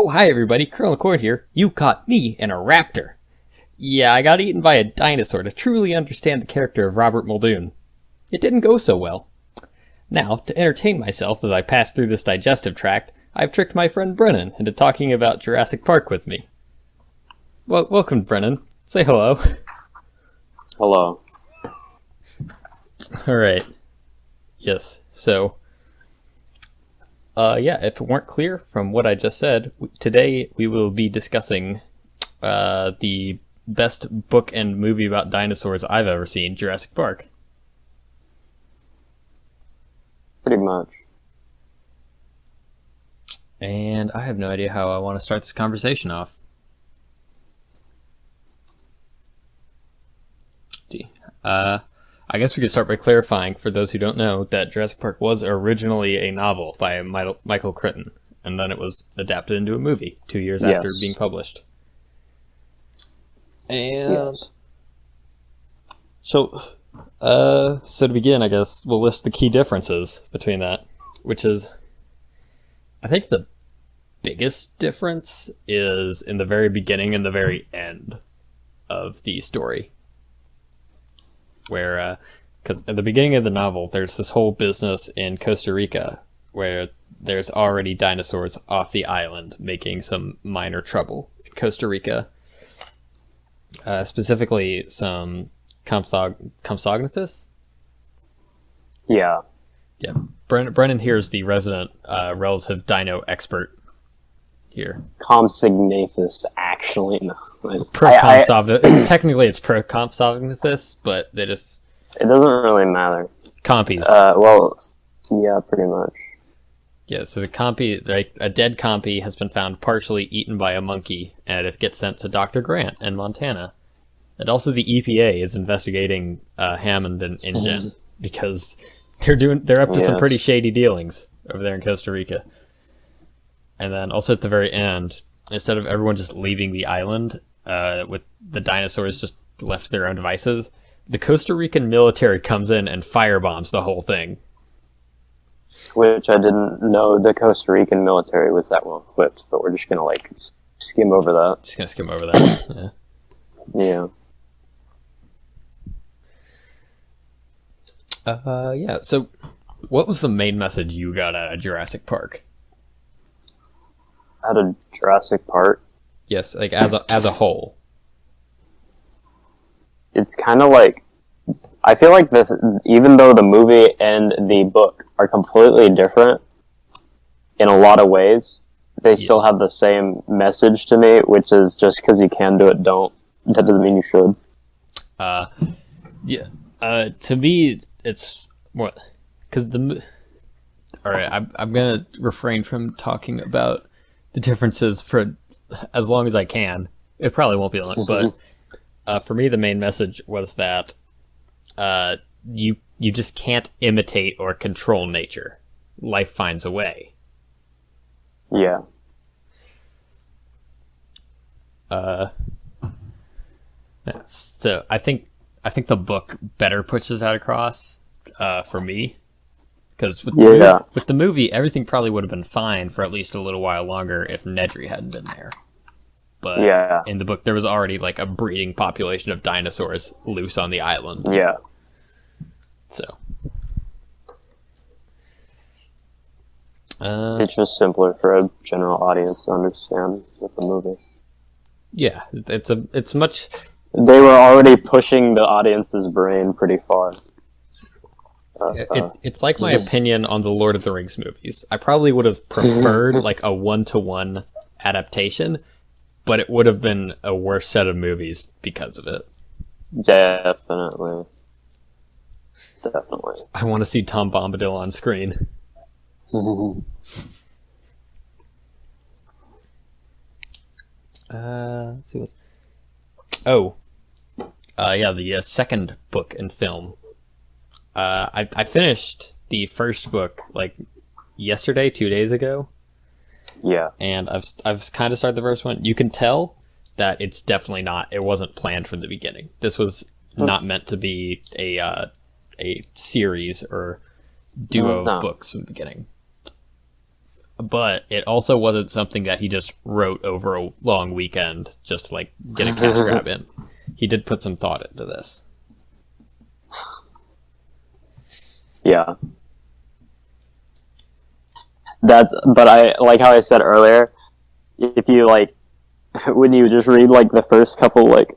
Oh, hi everybody, Colonel Cord here. You caught me in a raptor. Yeah, I got eaten by a dinosaur to truly understand the character of Robert Muldoon. It didn't go so well. Now, to entertain myself as I pass through this digestive tract, I've tricked my friend Brennan into talking about Jurassic Park with me. Well, welcome, Brennan. Say hello. Hello. Alright. Yes, so... if it weren't clear from what I just said, today we will be discussing the best book and movie about dinosaurs I've ever seen, Jurassic Park. Pretty much. And I have no idea how I want to start this conversation off. I guess we could start by clarifying, for those who don't know, that Jurassic Park was originally a novel by Michael Crichton, and then it was adapted into a movie 2 years after being published. And so to begin, I guess we'll list the key differences between that, which is, I think the biggest difference is in the very beginning and the very end of the story. Where, because at the beginning of the novel, there's this whole business in Costa Rica where there's already dinosaurs off the island making some minor trouble in Costa Rica. Specifically, some Compsognathus? Yeah. Yeah. Brennan here is the resident relative dino expert here. Compsognathus, actually. No. Technically, it's Pro-Compsognathus, but they just... It doesn't really matter. Compies. Yeah, pretty much. Yeah, so the compy, like a dead compy, has been found partially eaten by a monkey, and it gets sent to Dr. Grant in Montana. And also the EPA is investigating Hammond and InGen, because they're up to some pretty shady dealings over there in Costa Rica. And then also at the very end, instead of everyone just leaving the island, with the dinosaurs just left to their own devices, the Costa Rican military comes in and firebombs the whole thing. Which I didn't know the Costa Rican military was that well equipped, but we're just gonna skim over that. Just gonna skim over that. Yeah. So what was the main message you got out of Jurassic Park? Out of Jurassic Park? Yes, like as a whole. It's kind of like, I feel like this, even though the movie and the book are completely different in a lot of ways, they still have the same message to me, which is just because you can do it, don't. That doesn't mean you should. To me, it's more because all right, I'm gonna refrain from talking about the differences for as long as I can. It probably won't be long, but for me, the main message was that you just can't imitate or control nature. Life finds a way. Yeah. So I think the book better pushes that across for me, because with the movie, everything probably would have been fine for at least a little while longer if Nedry hadn't been there. But in the book, there was already like a breeding population of dinosaurs loose on the island. Yeah. So it's just simpler for a general audience to understand with the movie. Yeah, it's much. They were already pushing the audience's brain pretty far. It's like my opinion on the Lord of the Rings movies. I probably would have preferred like a 1-to-1 adaptation, but it would have been a worse set of movies because of it. Definitely. I want to see Tom Bombadil on screen. Let's see what... the second book and film. I finished the first book like yesterday, 2 days ago. Yeah. And I've kind of started the first one. You can tell that it's definitely not. It wasn't planned from the beginning. This was not meant to be a series or duo of books from the beginning. but it also wasn't something that he just wrote over a long weekend just to, like, get a cash grab in. He did put some thought into this. Yeah. But I like how I said earlier, if you, like, when you just read, like, the first couple, like,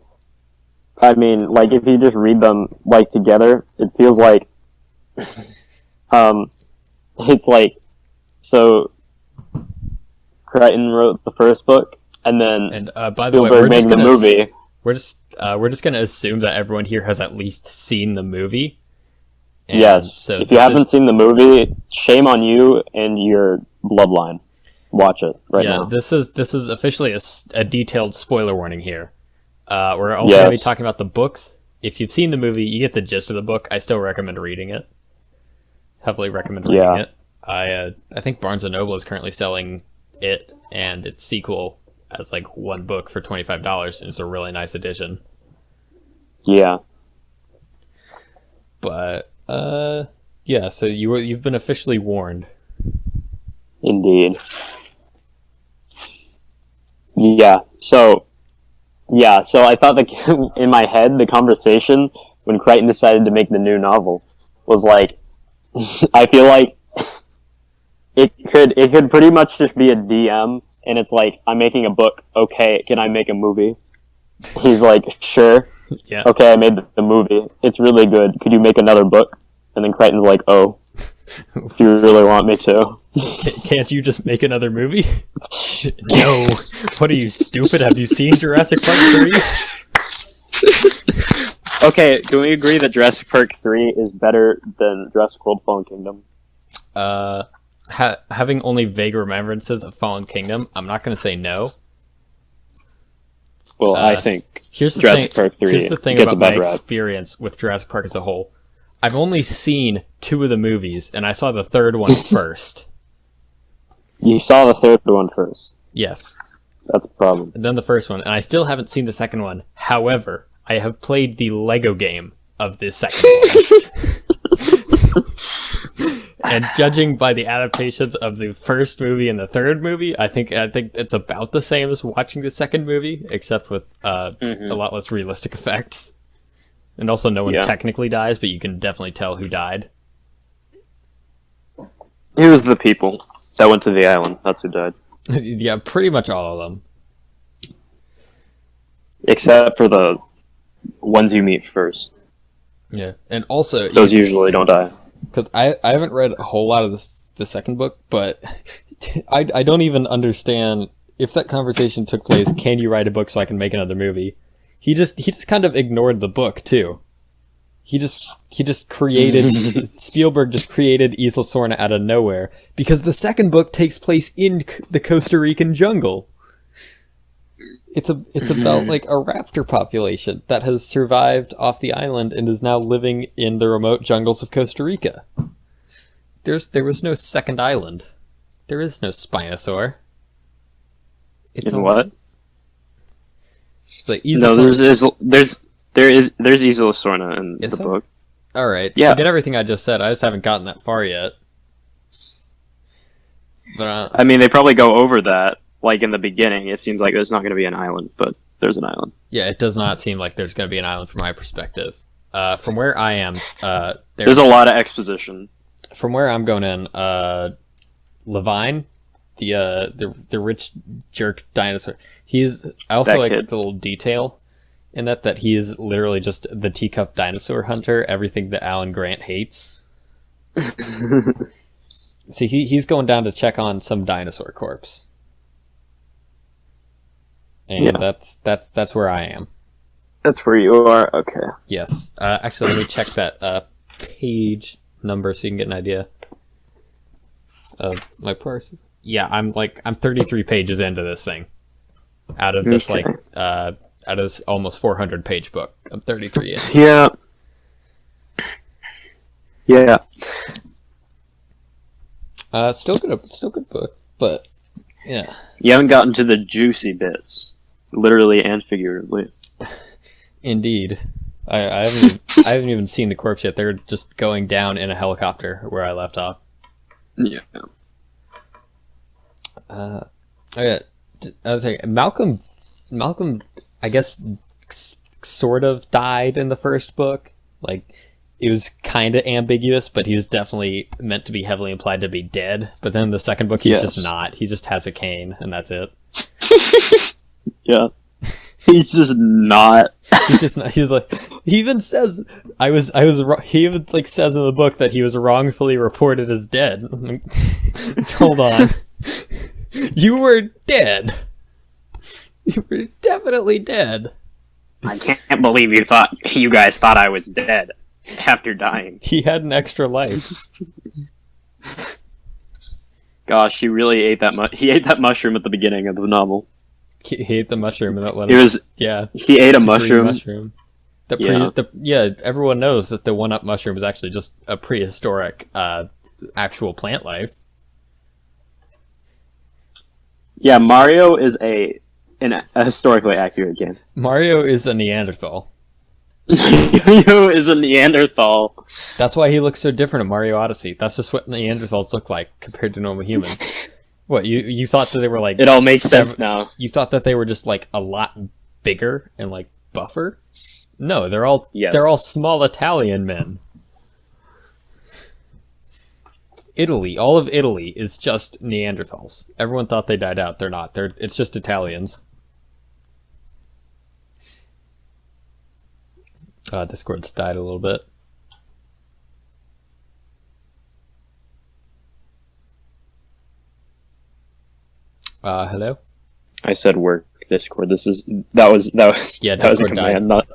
I mean, like, if you just read them, like, together, it feels like, it's like, so, Crichton wrote the first book, and then by the way, Spielberg made the movie. We're just gonna assume that everyone here has at least seen the movie. And yes. So if you haven't seen the movie, shame on you and your bloodline. Watch it right now. This is officially a detailed spoiler warning here. We're also going to be talking about the books. If you've seen the movie, you get the gist of the book. I still recommend reading it. Heavily recommend reading it. I think Barnes & Noble is currently selling it and its sequel as, like, one book for $25, and it's a really nice edition. Yeah. But yeah, so you've been officially warned. Indeed. Yeah. So I thought that in my head, the conversation when Crichton decided to make the new novel was like, I feel like it could pretty much just be a DM, and it's like, I'm making a book. Okay, can I make a movie? He's like, sure. Yeah. Okay, I made the movie. It's really good. Could you make another book? And then Crichton's like, oh, if you really want me to. Can't you just make another movie? No. What are you, stupid? Have you seen Jurassic Park 3? Okay, can we agree that Jurassic Park 3 is better than Jurassic World Fallen Kingdom? Having only vague remembrances of Fallen Kingdom, I'm not going to say no. Well, I think Jurassic Park 3 here's the thing gets about a bad my rap. experience with Jurassic Park as a whole. I've only seen 2 of the movies, and I saw the third one first. You saw the third one first. Yes. That's a problem. And then the first one, and I still haven't seen the second one. However, I have played the Lego game of this second one. And judging by the adaptations of the first movie and the third movie, I think it's about the same as watching the second movie, except with a lot less realistic effects. And also no one technically dies, but you can definitely tell who died. It was the people that went to the island. That's who died. Yeah, pretty much all of them. Except for the ones you meet first. Yeah, and also... Those usually don't die. Because I haven't read a whole lot of the second book, but I don't even understand if that conversation took place, can you write a book so I can make another movie? He just kind of ignored the book too. He just created Spielberg just created Isla Sorna out of nowhere because the second book takes place in the Costa Rican jungle. It's about like a raptor population that has survived off the island and is now living in the remote jungles of Costa Rica. There was no second island. There is no Spinosaur. It's what? It's like there's Isla Sorna in the book. All right. Yeah. Forget everything I just said. I just haven't gotten that far yet. But I mean, they probably go over that. Like in the beginning, it seems like there's not going to be an island, but there's an island. Yeah, it does not seem like there's going to be an island from my perspective. From where I am, there's a lot of exposition. From where I'm going in, Levine, the rich jerk dinosaur. I also like the little detail in that he is literally just the teacup dinosaur hunter. Everything that Alan Grant hates. See, he's going down to check on some dinosaur corpse. And that's where I am. That's where you are? Okay. Yes. Actually, let me check that page number so you can get an idea of my person. Yeah, I'm 33 pages into this thing. Out of this out of this almost 400 page book. I'm 33 in. Yeah. Yeah. Still good book, but yeah. You haven't gotten to the juicy bits. Literally and figuratively. Indeed. I haven't even seen the corpse yet. They're just going down in a helicopter where I left off. Yeah. Okay, other thing, Malcolm, I guess, sort of died in the first book. Like, it was kind of ambiguous, but he was definitely meant to be heavily implied to be dead. But then the second book, he's just not. He just has a cane, and that's it. Yeah. He's just not. He's just not. He's like, he even says, he even like says in the book that he was wrongfully reported as dead. Hold on. You were dead. You were definitely dead. I can't believe you guys thought I was dead after dying. He had an extra life. Gosh, he really ate that he ate that mushroom at the beginning of the novel. He ate the mushroom and that let he ate a mushroom. Everyone knows that the 1-Up mushroom is actually just a prehistoric actual plant life. Yeah, Mario is a historically accurate game. Mario is a Neanderthal. Mario is a Neanderthal. That's why he looks so different in Mario Odyssey. That's just what Neanderthals look like compared to normal humans. What, you thought that they were like... It all makes sense now. You thought that they were just like a lot bigger and like buffer? No, they're all small Italian men. Italy, all of Italy is just Neanderthals. Everyone thought they died out. They're not. It's just Italians. Discord's died a little bit. Hello? I said work Discord. That was yeah, that was a Discord command, died. not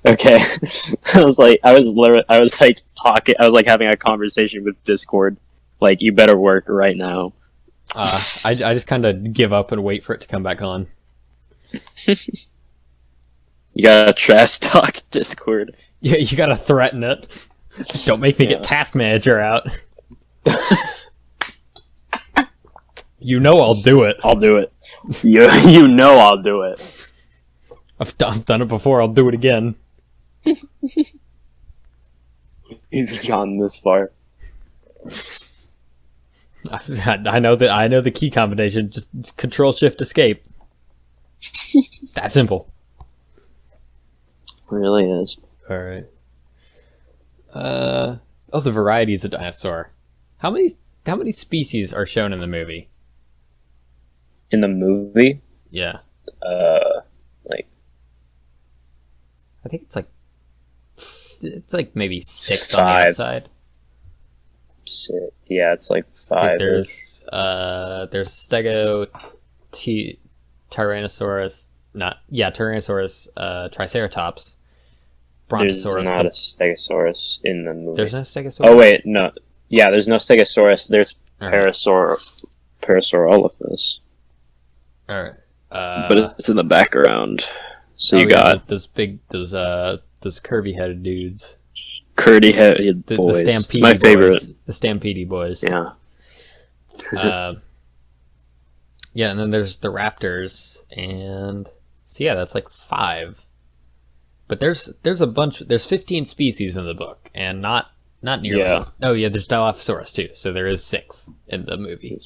okay. I was having a conversation with Discord. Like, you better work right now. I just kind of give up and wait for it to come back on. You gotta trash talk Discord. Yeah, you gotta threaten it. Don't make me get Task Manager out. You know I'll do it. I'll do it. You know I'll do it. I've done it before. I'll do it again. You've gone this far. I know the key combination. Just Control-Shift-Escape. That simple. It really is. All right. The varieties of dinosaur. How many species are shown in the movie? In the movie? Yeah. Like, I think it's like maybe 6 5. on the outside. Yeah, it's like 5. There's Stego, Tyrannosaurus, Triceratops, Brontosaurus. There's not a Stegosaurus in the movie. There's no Stegosaurus? Oh wait, no. Yeah, there's no Stegosaurus. There's Parasaurolophus. Alright. But it's in the background. So you got those curvy headed dudes. Curdy headed boys. The Stampede my boys. favorite. The Stampede boys. Yeah. Yeah, and then there's the raptors, and so yeah, that's like 5. But there's a bunch. There's 15 species in the book, and not nearly. Yeah. Oh yeah, there's Dilophosaurus too, so there is 6 in the movie.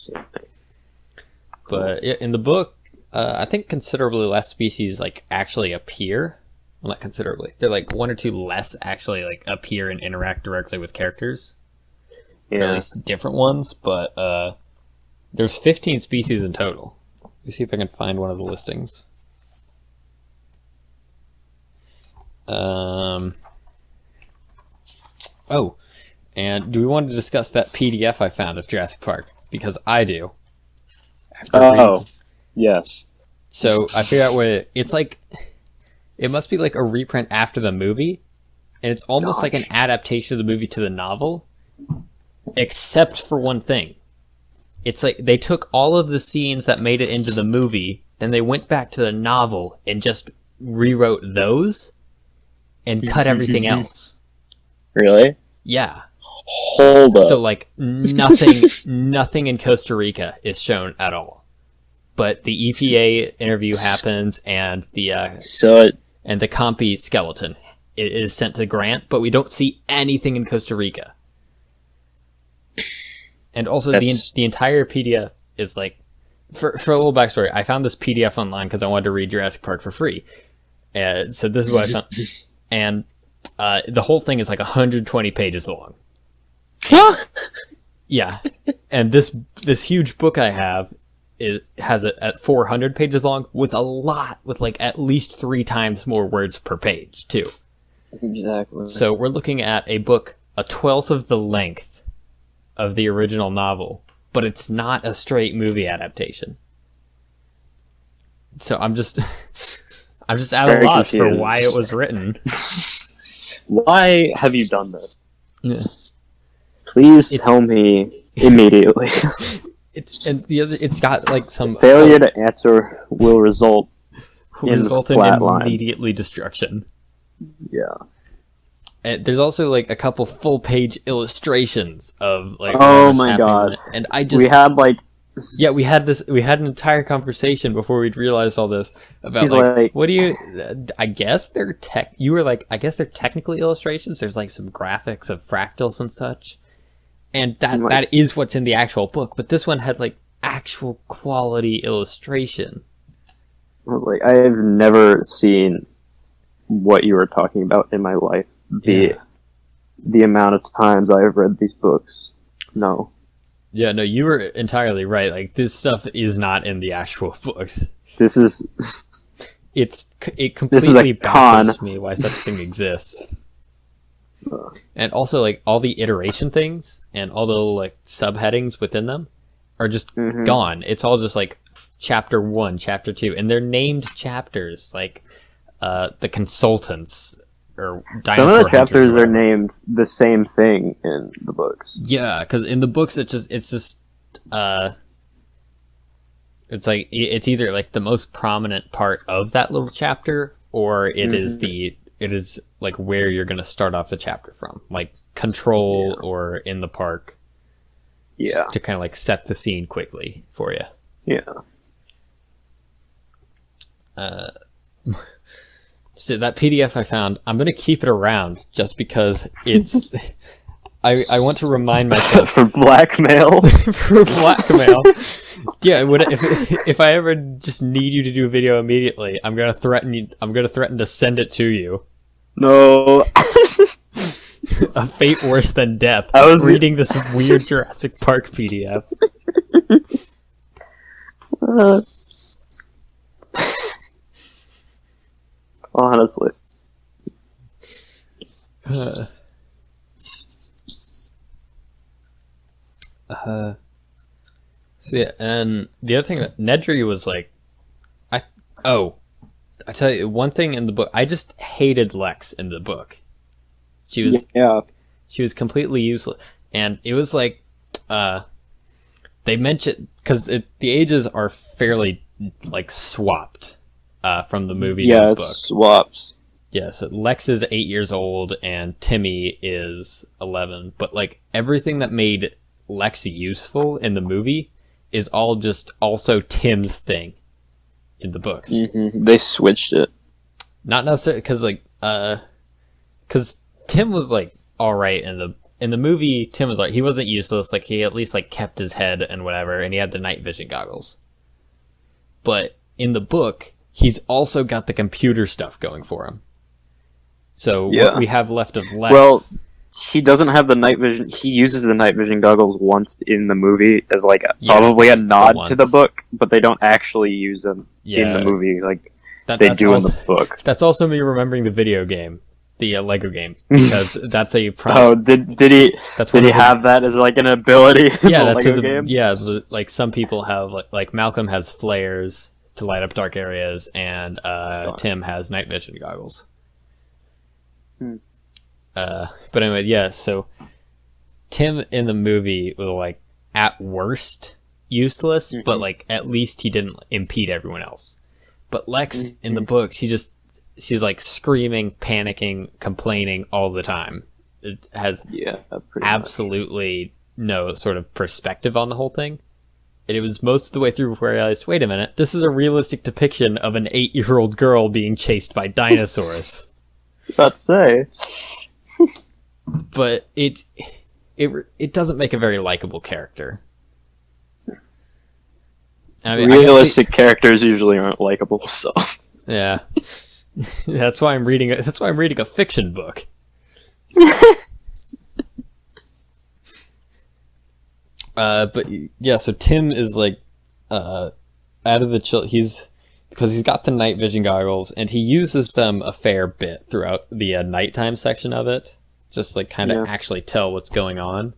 But in the book, I think considerably less species like actually appear. Well, not considerably. They're like 1 or 2 less actually like appear and interact directly with characters. Yeah. Or at least different ones, but there's 15 species in total. Let me see if I can find one of the listings. Oh, and do we want to discuss that PDF I found of Jurassic Park? Because I do. Yes. So I figured out what it's like. It must be like a reprint after the movie, and it's almost like an adaptation of the movie to the novel, except for one thing. It's like they took all of the scenes that made it into the movie, then they went back to the novel and just rewrote those and cut everything else. Really? Yeah. Hold up. So like nothing in Costa Rica is shown at all. But the EPA interview happens, and the compy skeleton is sent to Grant, but we don't see anything in Costa Rica. And also, the entire PDF is like for a little backstory, I found this PDF online because I wanted to read Jurassic Park for free. So this is what I found. And the whole thing is like 120 pages long. Yeah. And this huge book I have, it has it at 400 pages long with like at least 3 times more words per page, too. Exactly. So we're looking at a book a 1/12 of the length of the original novel, but it's not a straight movie adaptation. So I'm just at a loss for why it was written. Why have you done this? Yeah. Please tell me immediately. It's got like some failure to answer will result in immediately destruction. Yeah. And there's also like a couple full-page illustrations of like. Oh my god! And I we had an entire conversation before we'd realized all this about what do you? I guess they're You were like, I guess they're technically illustrations. There's like some graphics of fractals and such, and that is what's in the actual book. But this one had like actual quality illustration. Like, I have never seen what you were talking about in my life. The amount of times I have read these books. No. Yeah, no, you were entirely right. Like, this stuff is not in the actual books. This is... It completely baffles me why such a thing exists. And also, like, all the iteration things and all the, like, subheadings within them are just gone. It's all just, like, chapter 1, chapter 2. And they're named chapters, like, the consultants... Or some of the chapters are named the same thing in the books. Yeah, because in the books it's like it's either like the most prominent part of that little chapter, or it is like where you're gonna start off the chapter from, like control or in the park. Yeah, to kind of like set the scene quickly for you. Yeah. So that PDF I found, I'm going to keep it around just because it's... I want to remind myself... For blackmail? For blackmail. Yeah, if I ever just need you to do a video immediately, I'm going to threaten to send it to you. No. A fate worse than death. I was reading this weird Jurassic Park PDF. Honestly. So yeah, and the other thing that Nedry was like, I tell you one thing in the book, I just hated Lex in the book. She was completely useless, and it was like, they mentioned because the ages are fairly like swapped. From the movie to the book. It's swapped. Yeah, so Lex is 8 years old and Timmy is 11. But like everything that made Lex useful in the movie is all just also Tim's thing in the books. Mm-hmm. They switched it. Not necessarily because Tim was like all right in the movie. Tim was like, he wasn't useless. Like he at least like kept his head and whatever, and he had the night vision goggles. But in the book, he's also got the computer stuff going for him. So what we have left of Lex... Well, he doesn't have the night vision. He uses the night vision goggles once in the movie as like probably a nod to the book, but they don't actually use them in the movie like they do in the book. That's also me remembering the video game, the Lego game, because that's a... Oh, did he have that as like an ability in the Lego game? Yeah, like some people have... Like Malcolm has flares to light up dark areas, and Tim has night vision goggles. But anyway, yeah, so Tim in the movie was like at worst useless, but like at least he didn't impede everyone else. But Lex in the book, she's like screaming, panicking, complaining all the time. It has absolutely no sort of perspective on the whole thing. And it was most of the way through before I realized, wait a minute, this is a realistic depiction of an 8-year-old girl being chased by dinosaurs. About to say. But it doesn't make a very likable character. I mean, realistic characters usually aren't likable, so yeah. That's why I'm reading a fiction book. But yeah, so Tim is like out of the because he's got the night vision goggles, and he uses them a fair bit throughout the nighttime section of it, just like kind of actually tell what's going on.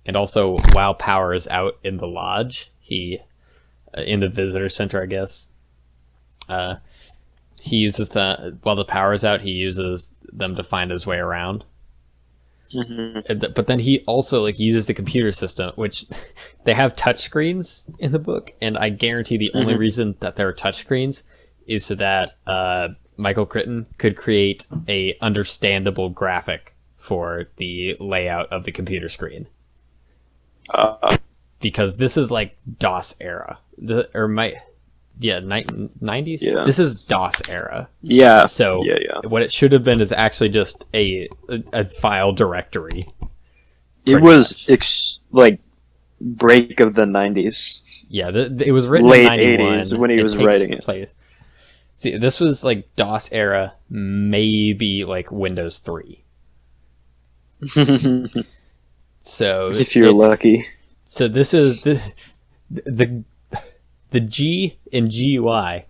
And also, while power is out in the lodge, in the visitor center, I guess, he uses while the power is out, he uses them to find his way around. Mm-hmm. But then he also uses the computer system, which they have touchscreens in the book, and I guarantee the only reason that there are touchscreens is so that Michael Crichton could create a understandable graphic for the layout of the computer screen. Because this is like DOS era, 90s. Yeah. This is DOS era. Yeah. So what it should have been is actually just a file directory. It was break of the 90s. Yeah, it was written late in 91 80s when he was writing it. See, this was like DOS era, maybe like Windows 3. So if you're lucky. So this is the G in GUI,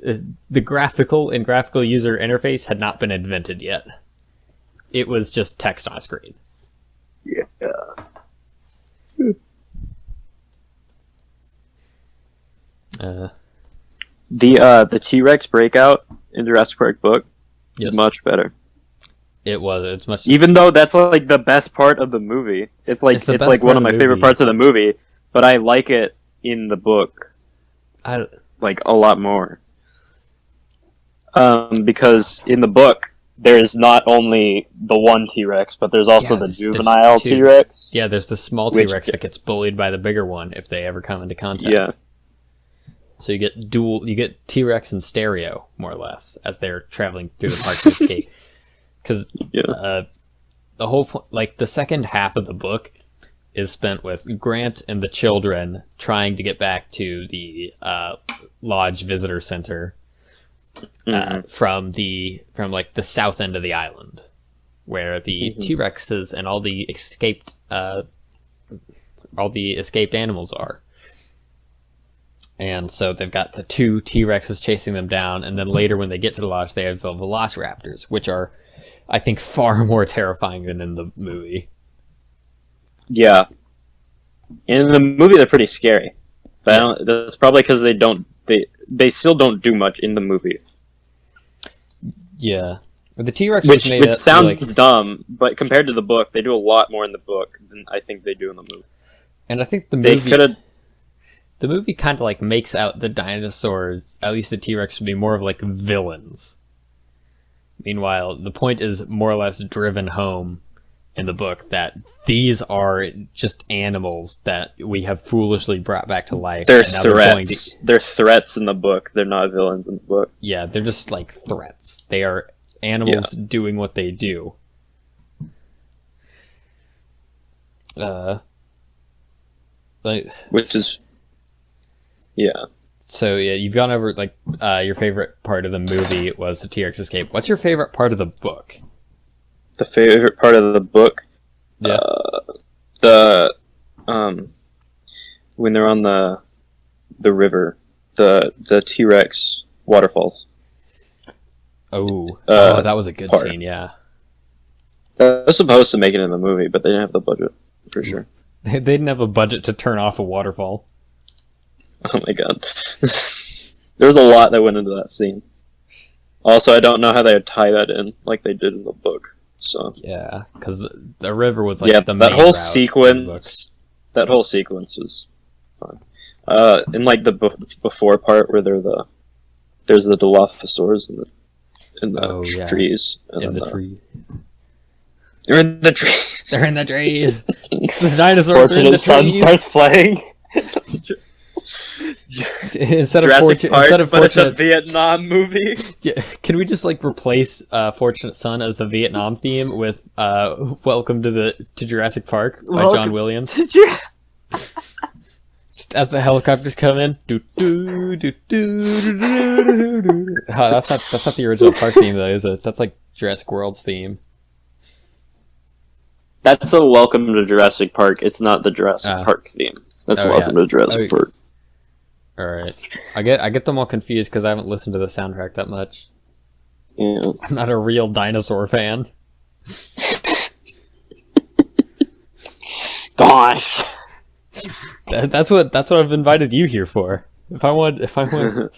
the graphical user interface had not been invented yet. It was just text on a screen. Yeah. The T-Rex breakout in Jurassic Park book is much better. It's much. Even though that's like the best part of the movie, it's like one of my favorite parts of the movie. But I like it in the book, like a lot more. Because in the book, there's not only the one T-Rex, but there's also the juvenile T-Rex. Yeah, there's the small T-Rex that gets bullied by the bigger one if they ever come into contact. Yeah. So you get T-Rex in stereo, more or less, as they're traveling through the park to escape. Because the whole point, like the second half of the book, is spent with Grant and the children trying to get back to the lodge visitor center from the south end of the island, where the T-Rexes and all the escaped animals are. And so they've got the two T-Rexes chasing them down, and then later when they get to the lodge, they have the velociraptors, which are, I think, far more terrifying than in the movie. Yeah. In the movie, they're pretty scary. But that's probably because they still don't do much in the movie. Yeah. The T-Rex which sounds dumb, but compared to the book, they do a lot more in the book than I think they do in the movie. And I think the movie kind of like makes out the dinosaurs, at least the T-Rex, to be more of like villains. Meanwhile, the point is more or less driven home in the book that these are just animals that we have foolishly brought back to life. They're threats. They're threats in the book. They're not villains in the book. Yeah, they're just like threats. They are animals doing what they do. Which is... Yeah. So yeah, you've gone over like your favorite part of the movie was the T-Rex escape. What's your favorite part of the book? The favorite part of the book? Yeah. When they're on the river, the T-Rex waterfalls. Oh, that was a good scene. Yeah. That was supposed to make it in the movie, but they didn't have the budget for sure. They didn't have a budget to turn off a waterfall. Oh my god. There was a lot that went into that scene. Also, I don't know how they would tie that in like they did in the book. So yeah, because the river was like the main that whole route sequence. That whole sequence is fun. In like the before part where there's the Dilophosaurs in the trees. In the trees. They're in the trees. They're in the trees. The dinosaurs are in the trees. Sun starts playing. Instead of Fortunate, but it's a Vietnam movie. Yeah, can we just like replace Fortunate Son as the Vietnam theme with Welcome to Jurassic Park by John Williams? Just as the helicopters come in. That's not the original park theme though, is it? That's like Jurassic World's theme. That's a Welcome to Jurassic Park. It's not the Jurassic Park theme. That's Welcome to Jurassic Park. All right, I get them all confused because I haven't listened to the soundtrack that much. Yeah, I'm not a real dinosaur fan. Gosh, that's what I've invited you here for. If I want, I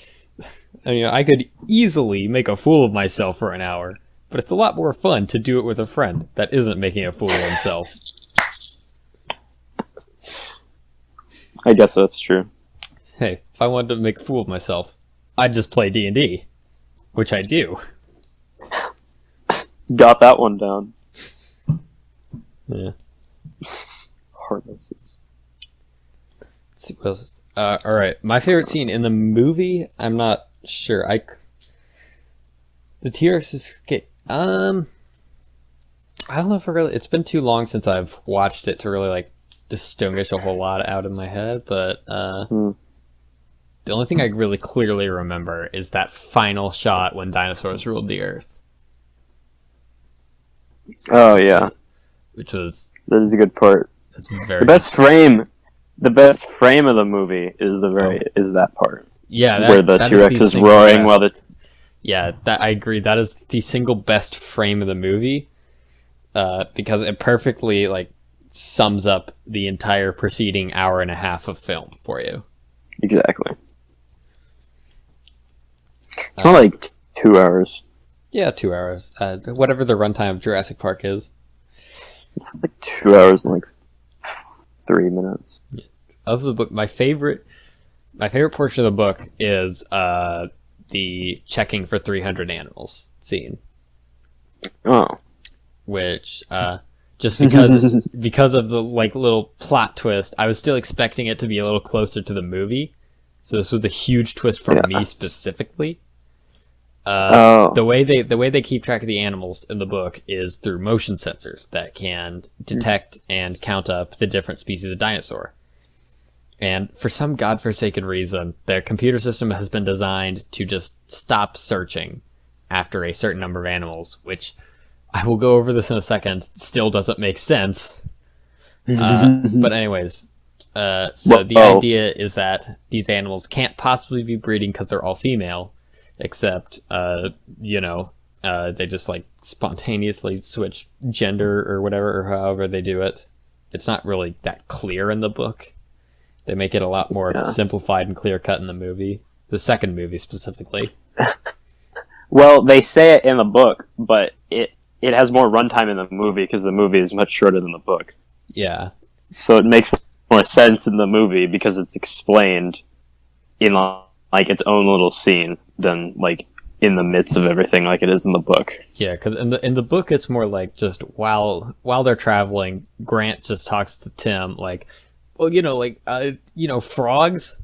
mean, I could easily make a fool of myself for an hour, but it's a lot more fun to do it with a friend that isn't making a fool of himself. I guess that's true. Hey, if I wanted to make a fool of myself, I'd just play D&D, which I do. Got that one down. Yeah. Harnesses. Let's see what else. All right, my favorite scene in the movie. I'm not sure. The T-Rex is I don't know if it's been too long since I've watched it to really like distinguish a whole lot out in my head, but the only thing I really clearly remember is that final shot when dinosaurs ruled the earth. Oh yeah, which was that is a good part. That's very the best frame. The best frame of the movie is is that part. Yeah, where the T-Rex is roaring while the. Yeah, I agree. That is the single best frame of the movie, because it perfectly like sums up the entire preceding hour and a half of film for you. Exactly. More like 2 hours. Yeah, 2 hours. Whatever the runtime of Jurassic Park is. It's like 2 hours and like 3 minutes. Yeah. Of the book, my favorite portion of the book is the checking for 300 animals scene. Oh. Which just because of the like little plot twist, I was still expecting it to be a little closer to the movie. So this was a huge twist for me specifically. The way they keep track of the animals in the book is through motion sensors that can detect and count up the different species of dinosaur. And for some godforsaken reason, their computer system has been designed to just stop searching after a certain number of animals, which I will go over this in a second. Still doesn't make sense. But anyways, so the idea is that these animals can't possibly be breeding because they're all female, except, they just like spontaneously switch gender or whatever, or however they do it. It's not really that clear in the book. They make it a lot more simplified and clear cut in the movie. The second movie specifically. Well, they say it in the book, but it has more runtime in the movie because the movie is much shorter than the book. Yeah. So it makes more sense in the movie because it's explained in like its own little scene than like in the midst of everything like it is in the book. Yeah, because in the book it's more like just while they're traveling, Grant just talks to Tim like, well, frogs.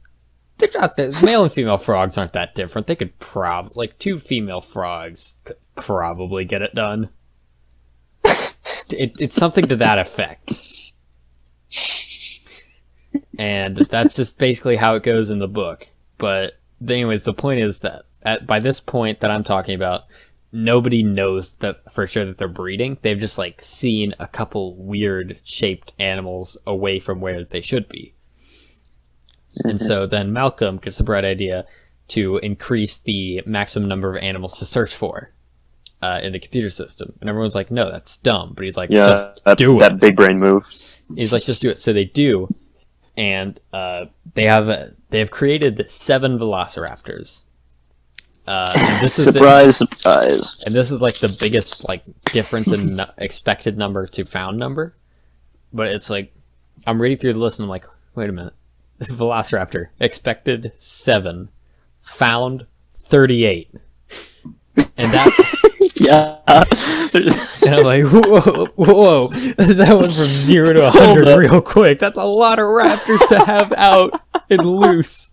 They're not that male and female frogs aren't that different. They could like 2 female frogs could probably get it done. It's something to that effect. And that's just basically how it goes in the book. But anyways, the point is that by this point that I'm talking about, nobody knows that for sure that they're breeding. They've just like seen a couple weird shaped animals away from where they should be. And so then Malcolm gets the bright idea to increase the maximum number of animals to search for in the computer system. And everyone's like, no, that's dumb. But he's like, just do it. That big brain move. He's like, just do it. So they do. And they have created 7 velociraptors. And this is surprise. And this is like the biggest like difference in expected number to found number. But it's like, I'm reading through the list and I'm like, wait a minute. Velociraptor expected 7, found 38, and that and I'm like, whoa, that went from 0 to 100 real quick. That's a lot of raptors to have out and loose.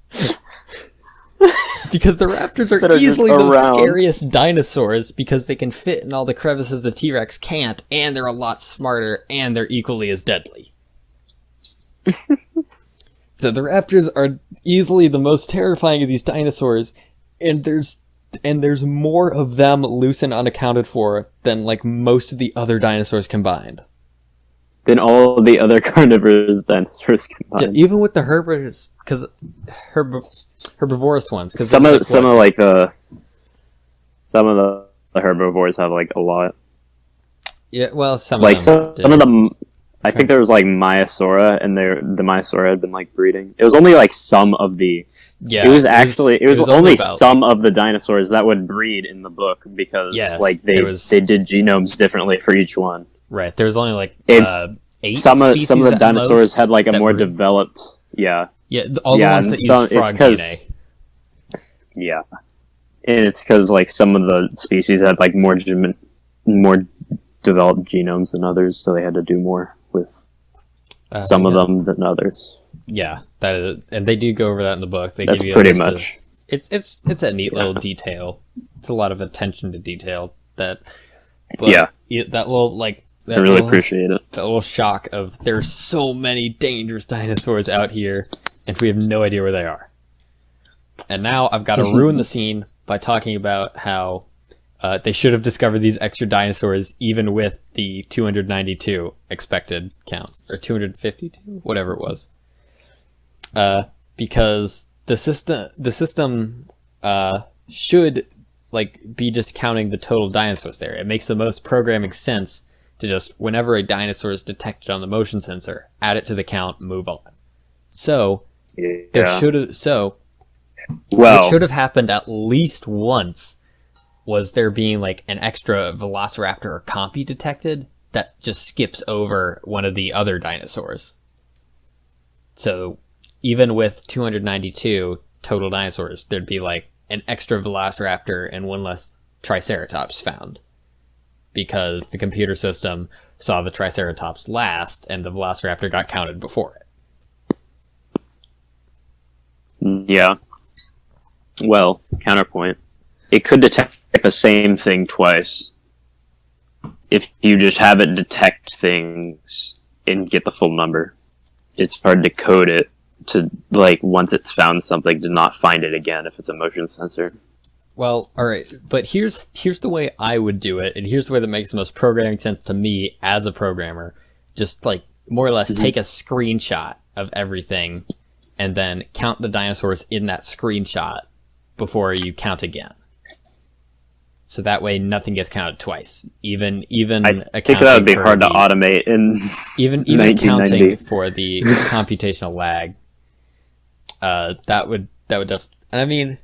Because the raptors are easily the scariest dinosaurs because they can fit in all the crevices the T-Rex can't, and they're a lot smarter, and they're equally as deadly. So the raptors are easily the most terrifying of these dinosaurs, and there's more of them loose and unaccounted for than like most of the other dinosaurs combined. Than all the other carnivorous dinosaurs combined. Yeah, even with the herbivores, because herbivorous ones. Some of the herbivores have like a lot. Yeah, well, some of them. I Okay. think there was like Maiasaura, and the Maiasaura had been like breeding. It was only like some of the. Yeah, it was only about... some of the dinosaurs that would breed in the book because like they did genomes differently for each one. Right, there's only like 8 some of species the dinosaurs had like a more breed. developed. Yeah, all the ones that use frog DNA. Yeah, and it's because like some of the species had like more developed genomes than others, so they had to do more with some of them than others. Yeah, that is, and they do go over that in the book. That's give you pretty much. It's a neat little detail. It's a lot of attention to detail. That little like. I really appreciate it. That little shock of there's so many dangerous dinosaurs out here, and we have no idea where they are. And now I've got to ruin the scene by talking about how they should have discovered these extra dinosaurs even with the 292 expected count, or 252, whatever it was. Because the system should like be just counting the total dinosaurs there. It makes the most programming sense to just, whenever a dinosaur is detected on the motion sensor, add it to the count, move on. So it should have happened at least once. Was there being like an extra velociraptor or compy detected that just skips over one of the other dinosaurs? So even with 292 total dinosaurs, there'd be like an extra velociraptor and one less triceratops found, because the computer system saw the triceratops last and the velociraptor got counted before it. Yeah. Well, counterpoint. It could detect the same thing twice if you just have it detect things and get the full number. It's hard to code it to, like, once it's found something, to not find it again if it's a motion sensor. Well, alright, but here's the way I would do it, and here's the way that makes the most programming sense to me as a programmer. Just, like, more or less take a screenshot of everything and then count the dinosaurs in that screenshot before you count again. So that way nothing gets counted twice. Even I think that would be hard to automate in even counting for the computational lag. That would just, and I mean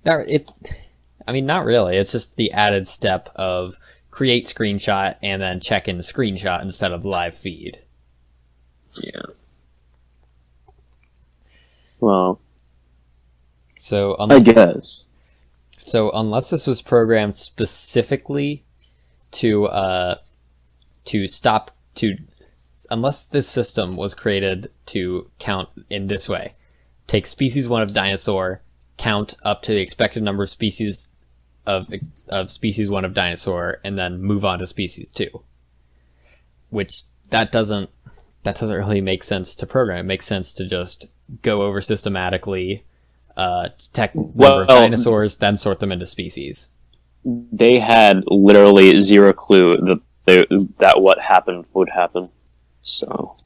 not really. It's just the added step of create screenshot and then check in the screenshot instead of live feed. Yeah. Well, so I guess. So unless this was programmed specifically unless this system was created to count in this way, take species 1 of dinosaur, count up to the expected number of species of species 1 of dinosaur, and then move on to species 2. Which that doesn't really make sense to program. It makes sense to just go over systematically, detect number of dinosaurs, then sort them into species. They had literally zero clue that what happened would happen. So,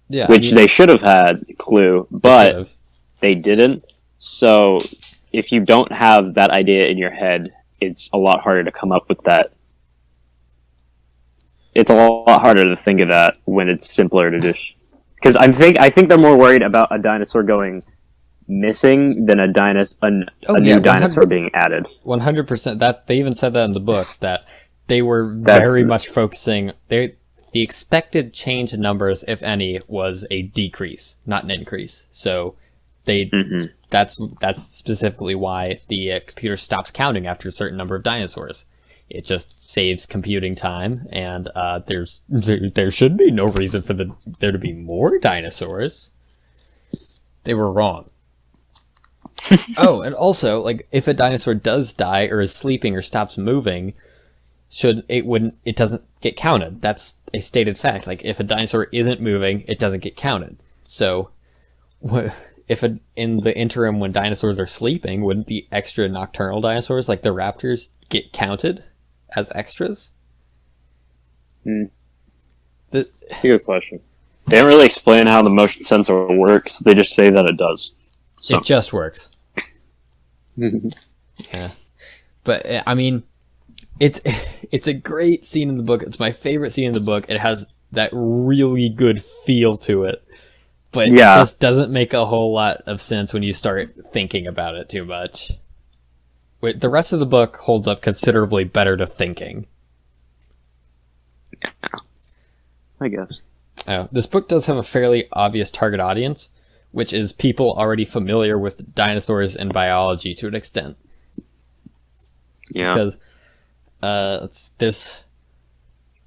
yeah, they should have had clue, but they didn't. So, if you don't have that idea in your head, it's a lot harder to come up with that. It's a lot harder to think of that when it's simpler to just. Because I think they're more worried about a dinosaur going missing than a new dinosaur being added. 100%. That they even said that in the book, that they were very much focusing. The expected change in numbers, if any, was a decrease, not an increase. So that's specifically why the computer stops counting after a certain number of dinosaurs. It just saves computing time, and there should be no reason for there to be more dinosaurs. They were wrong. Oh, and also, like, if a dinosaur does die or is sleeping or stops moving, it doesn't get counted. That's a stated fact. Like, if a dinosaur isn't moving, it doesn't get counted. So if in the interim when dinosaurs are sleeping, wouldn't the extra nocturnal dinosaurs, like the raptors, get counted as extras? That's a good question. They don't really explain how the motion sensor works. They just say that it does. So. It just works. Yeah. But, I mean, it's a great scene in the book. It's my favorite scene in the book. It has that really good feel to it. But it just doesn't make a whole lot of sense when you start thinking about it too much. The rest of the book holds up considerably better to thinking. Yeah, I guess. This book does have a fairly obvious target audience, which is people already familiar with dinosaurs and biology to an extent. Yeah. Because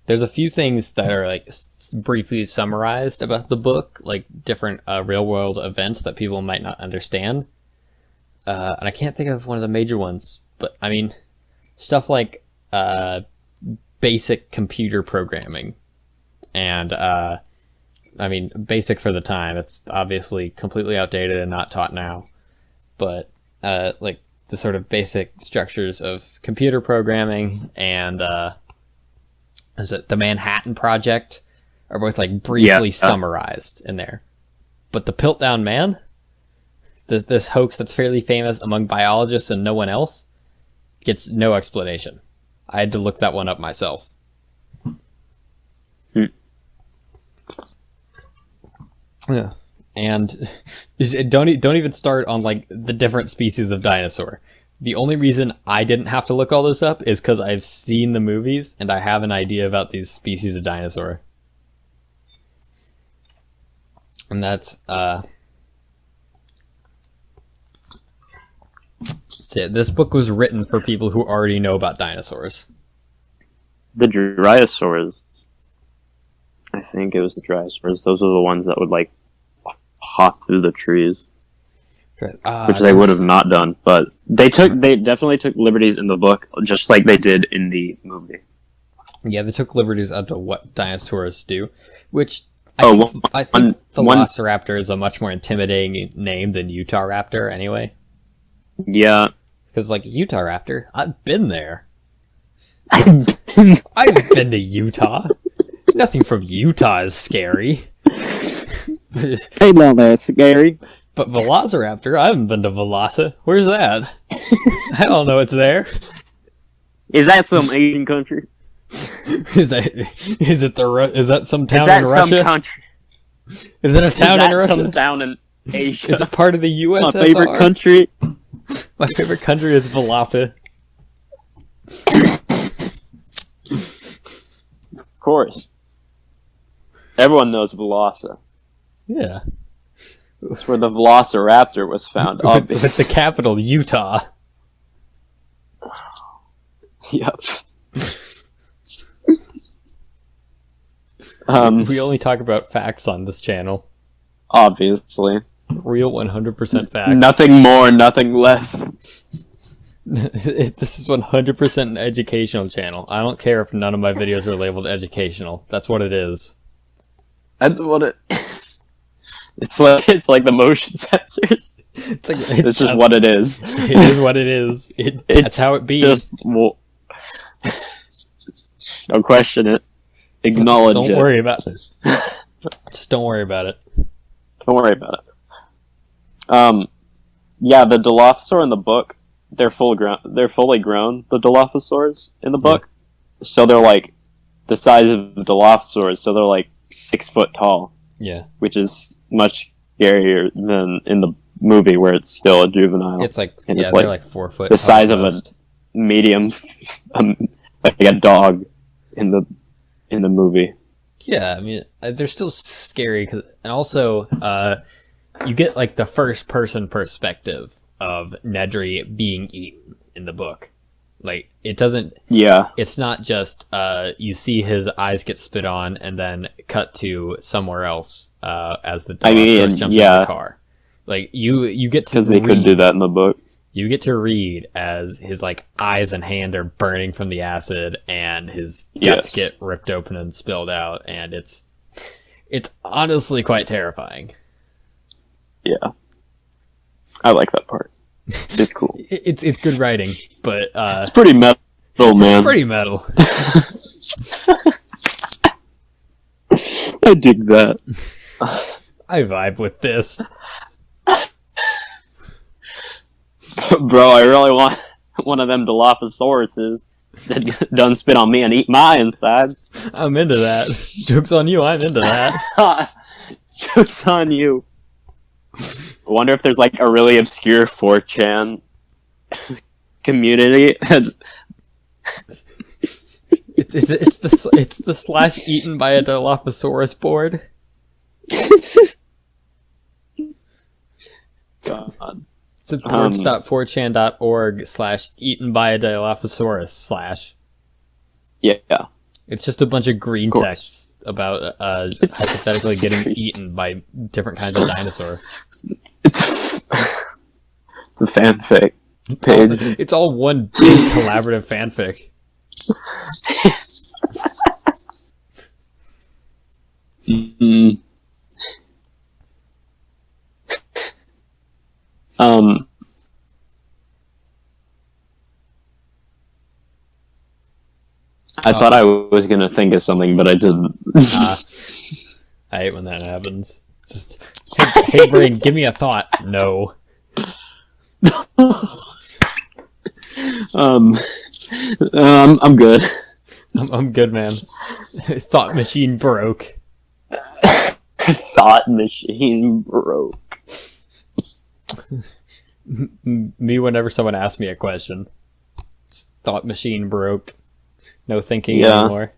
there's a few things that are like briefly summarized about the book, like different real world events that people might not understand. And I can't think of one of the major ones, but I mean, stuff like basic computer programming. And I mean, basic for the time. It's obviously completely outdated and not taught now. But like the sort of basic structures of computer programming and is it the Manhattan Project are both like briefly summarized in there. But the Piltdown Man, this hoax that's fairly famous among biologists and no one else, gets no explanation. I had to look that one up myself. Yeah, and don't even start on like the different species of dinosaur. The only reason I didn't have to look all this up is because I've seen the movies and I have an idea about these species of dinosaur. And that's this book was written for people who already know about dinosaurs. The Drysaurs. I think it was the Drysaurs. Those are the ones that would like hop through the trees, which they would have not done. But they definitely took liberties in the book, just like they did in the movie. Yeah, they took liberties up to what dinosaurs do, which I think Velociraptor is a much more intimidating name than Utah Raptor. Anyway, yeah, because like Utah Raptor, I've been there. I've been to Utah. Nothing from Utah is scary. Hey, no, that's scary. But Velociraptor, I haven't been to Veloci. Where's that? I don't know it's there. Is that some Asian country? Is that some town in Russia? Some country? Is it a town in Russia? Some town in Asia? Is it part of the USSR? My favorite country. My favorite country is Veloci. Of course. Everyone knows Veloci. Yeah. It's where the Velociraptor was found, obviously. With the capital, Utah. Yep. We only talk about facts on this channel. Obviously. Real 100% facts. Nothing more, nothing less. This is 100% an educational channel. I don't care if none of my videos are labeled educational. That's what it is. That's what it is. It's like the motion sensors. It's just what it is. It is what it is. That's how it be. Don't question it. Acknowledge it. Don't worry about it. Just don't worry about it. Don't worry about it. Yeah, the Dilophosaur in the book, they're fully grown. The Dilophosaurs in the book, so they're like the size of the Dilophosaurs. So they're like 6 foot tall. Yeah, which is much scarier than in the movie where it's still a juvenile. It's like they're like 4 foot. The size of a medium, like a dog in the movie. Yeah, I mean they're still scary and also you get like the first person perspective of Nedry being eaten in the book. Like it doesn't. Yeah. It's not just you see his eyes get spit on and then cut to somewhere else as the dog jumps in the car. Like you get to because they couldn't do that in the book. You get to read as his like eyes and hand are burning from the acid and his guts get ripped open and spilled out, and it's honestly quite terrifying. Yeah. I like that part. It's cool. It's good writing, but it's pretty metal, man. Pretty metal. I dig that. I vibe with this. Bro, I really want one of them Dilophosaurus that done spit on me and eat my insides. I'm into that. Joke's on you, I'm into that. Joke's on you. I wonder if there's like a really obscure 4chan community that's... It's the slash eaten by a Dilophosaurus board. God. It's at boards.4chan.org slash eaten by a Dilophosaurus slash. Yeah. It's just a bunch of green text about hypothetically getting eaten by different kinds of dinosaur. It's a fanfic page. It's all one big collaborative fanfic. Mm-hmm. I thought I was gonna think of something, but I didn't. I hate when that happens. Just, hey brain, give me a thought. No. I'm good. I'm good, man. Thought machine broke. Thought machine broke. Me whenever someone asks me a question. Thought machine broke. No thinking anymore.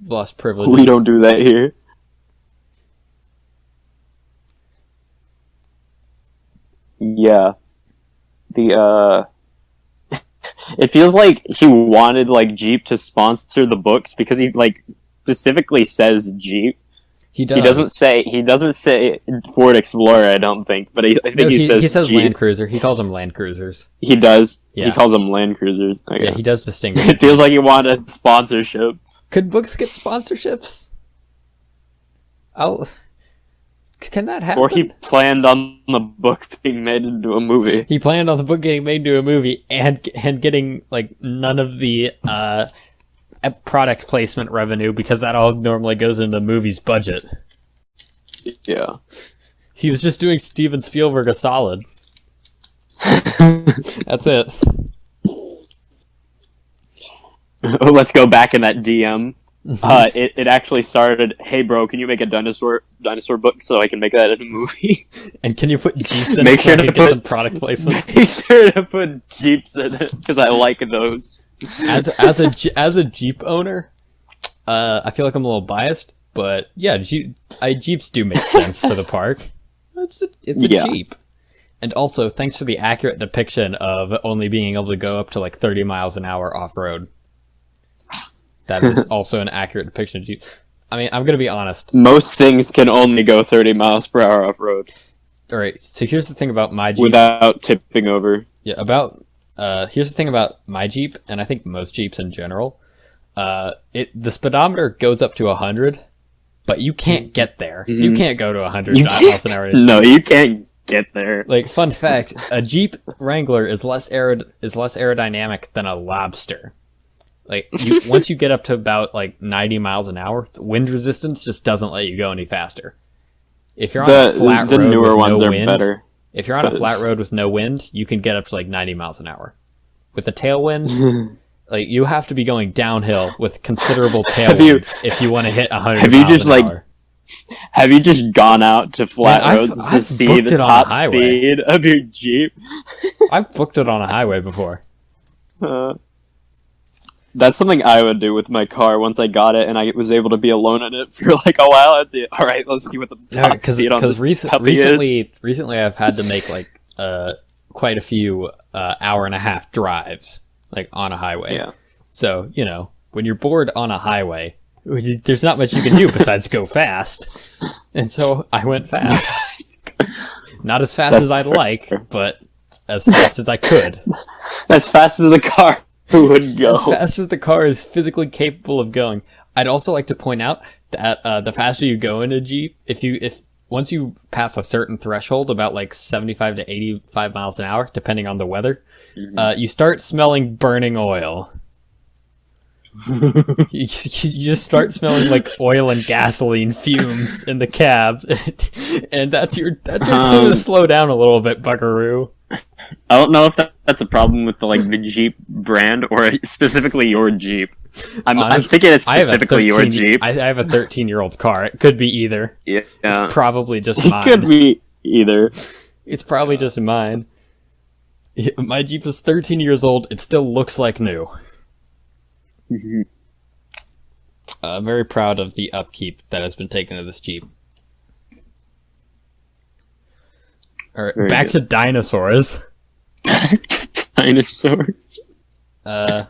Lost privileges. We don't do that here. Yeah. It feels like he wanted like Jeep to sponsor the books because he like specifically says Jeep. He does. He doesn't say Ford Explorer, I don't think, but I think he says Jeep. Land Cruiser. He calls them Land Cruisers. He does. Yeah. He calls them Land Cruisers. Okay. Yeah, he does distinguish. It feels like he wanted sponsorship. Could books get sponsorships? Can that happen? Or he planned on the book being made into a movie. He planned on the book getting made into a movie and getting like none of the product placement revenue because that all normally goes into the movie's budget. Yeah. He was just doing Steven Spielberg a solid. That's it. Let's go back in that DM. It actually started, hey bro, can you make a dinosaur book so I can make that in a movie? And can you put Jeeps in it so I can get some product placement? Make sure to put Jeeps in it, because I like those. As a Jeep owner, I feel like I'm a little biased, but yeah, Jeeps do make sense for the park. It's a Jeep. And also, thanks for the accurate depiction of only being able to go up to like 30 miles an hour off-road. That is also an accurate depiction of Jeeps. I mean, I'm going to be honest. Most things can only go 30 miles per hour off-road. Alright, so here's the thing about my Jeep. Without tipping over. Yeah, here's the thing about my Jeep, and I think most Jeeps in general. The speedometer goes up to 100, but you can't get there. Mm-hmm. You can't go to 100 miles an hour. No, you can't get there. Like, fun fact, a Jeep Wrangler is less aerodynamic than a Lobster. Like, once you get up to about, like, 90 miles an hour, the wind resistance just doesn't let you go any faster. If you're on a flat road newer with ones no are wind, better. If you're on a flat road with no wind, you can get up to, like, 90 miles an hour. With a tailwind, like, you have to be going downhill with considerable tailwind if you want to hit 100 miles an hour. Have you just gone out to flat roads to see the top speed of your Jeep? I've booked it on a highway before. That's something I would do with my car once I got it and I was able to be alone in it for like a while. All right, let's see what the top speed on this puppy is. Recently I've had to make like quite a few hour and a half drives like on a highway. Yeah. So, you know, when you're bored on a highway, there's not much you can do besides go fast. And so I went fast. Not as fast as I'd like, but as fast as I could. As fast as the car would go. As fast as the car is physically capable of going. I'd also like to point out that the faster you go in a Jeep, if once you pass a certain threshold, about like 75 to 85 miles an hour, depending on the weather, you start smelling burning oil. You just start smelling like oil and gasoline fumes in the cab, and that's your clue to slow down a little bit, Buckaroo. I don't know if that's a problem with the Jeep brand or specifically your Jeep. I'm thinking it's specifically your Jeep. I have a 13-year-old's car. It could be either. Yeah, it's probably just mine. It could be either. It's probably just mine. My Jeep is 13 years old. It still looks like new. Very proud of the upkeep that has been taken of this Jeep. All right, back to dinosaurs. Dinosaurs. Oh.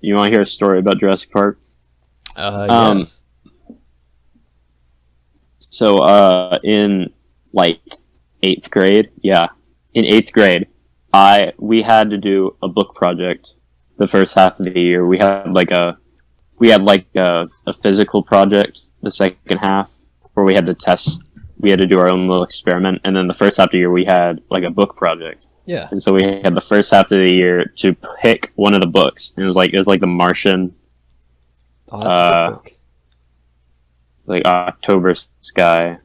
You want to hear a story about Jurassic Park? Yes. So, in 8th grade, in 8th grade, we had to do a book project the first half of the year. We had a physical project the second half where we had to do our own little experiment, and then the first half of the year we had a book project. Yeah. And so we had the first half of the year to pick one of the books. And it was like The Martian. Oh, that's a good book. October Sky.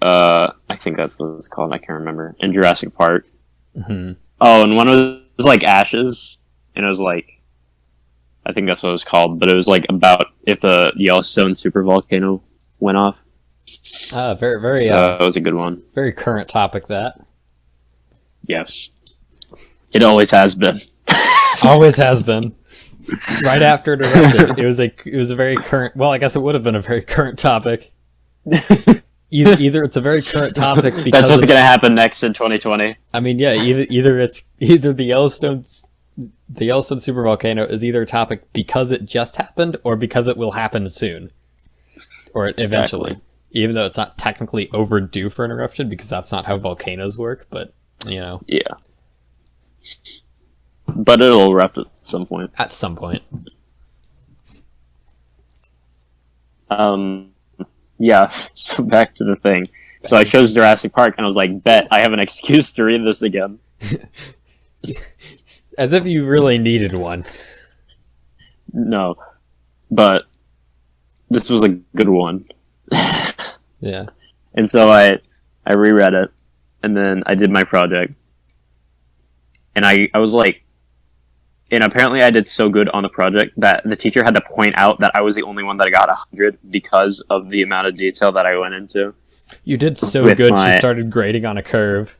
I think that's what it's called. I can't remember. And Jurassic Park. Mm-hmm. Oh, and one was Ashes. And it was I think that's what it was called. But it was about if the Yellowstone supervolcano went off. Very, very. That was a good one. Very current topic, that. Yes. It always has been. Always has been. Right after it erupted, it was a very current. Well, I guess it would have been a very current topic. Either it's a very current topic because that's what's going to happen next in 2020. I mean, yeah. Either the Yellowstone supervolcano is either a topic because it just happened or because it will happen soon, or eventually. Exactly. Even though it's not technically overdue for an eruption because that's not how volcanoes work, but. Yeah. But it'll erupt at some point. At some point. Yeah, so back to the thing. So I chose Jurassic Park, and I was like, bet, I have an excuse to read this again. As if you really needed one. No. But this was a good one. Yeah. And so I reread it. And then I did my project. And I was and apparently I did so good on the project that the teacher had to point out that I was the only one that got 100 because of the amount of detail that I went into. You did so good, she started grading on a curve.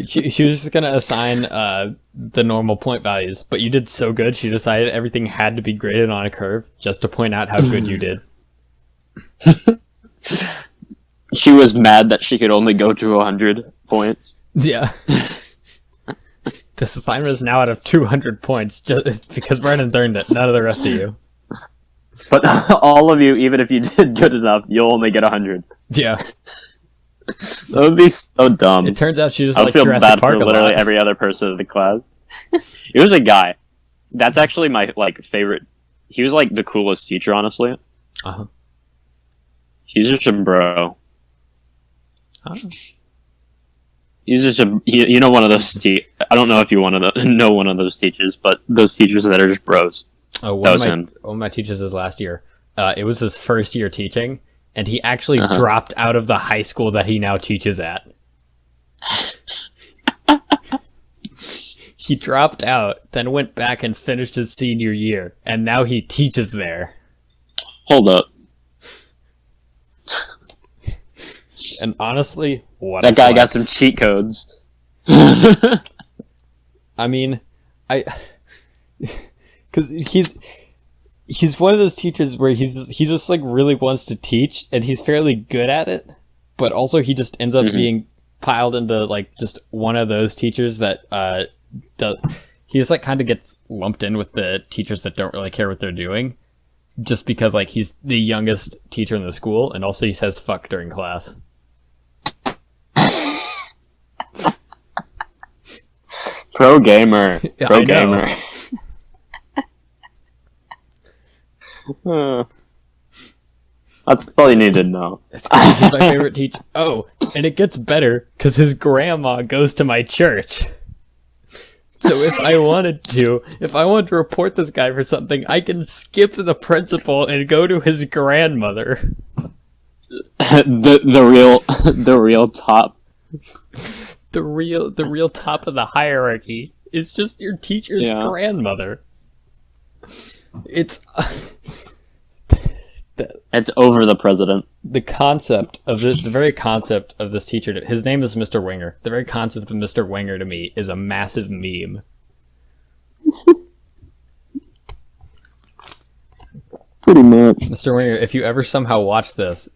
She was just going to assign the normal point values, but you did so good, she decided everything had to be graded on a curve just to point out how good you did. She was mad that she could only go to 100 points. Yeah. This assignment is now out of 200 points just because Brennan's earned it, none of the rest of you. But all of you, even if you did good enough, you'll only get 100. Yeah. That would be so dumb. It turns out she just liked Jurassic bad Park for literally every other person in the class. It was a guy. That's actually my favorite. He was the coolest teacher, honestly. Uh-huh. He's just a bro. Oh. He's just one of those I don't know if you know one of those teachers, but those teachers that are just bros. Oh, one of my teachers is last year. It was his first year teaching, and he actually dropped out of the high school that he now teaches at. He dropped out, then went back and finished his senior year, and now he teaches there. Hold up. And honestly, what that guy got some cheat codes. I mean, because he's one of those teachers where he just really wants to teach, and he's fairly good at it, but also he just ends up being piled into just one of those teachers that he just kind of gets lumped in with the teachers that don't really care what they're doing, just because he's the youngest teacher in the school, and also he says fuck during class. Pro gamer. Pro gamer. That's all you need to know. It's great. He's my favorite teacher. Oh, and it gets better because his grandma goes to my church. So if I wanted to report this guy for something, I can skip the principal and go to his grandmother. the real top. The real top of the hierarchy is just your teacher's grandmother. It's over the president. The very concept of this teacher. His name is Mr. Winger. The very concept of Mr. Winger to me is a massive meme. Pretty much. Mr. Winger, if you ever somehow watch this,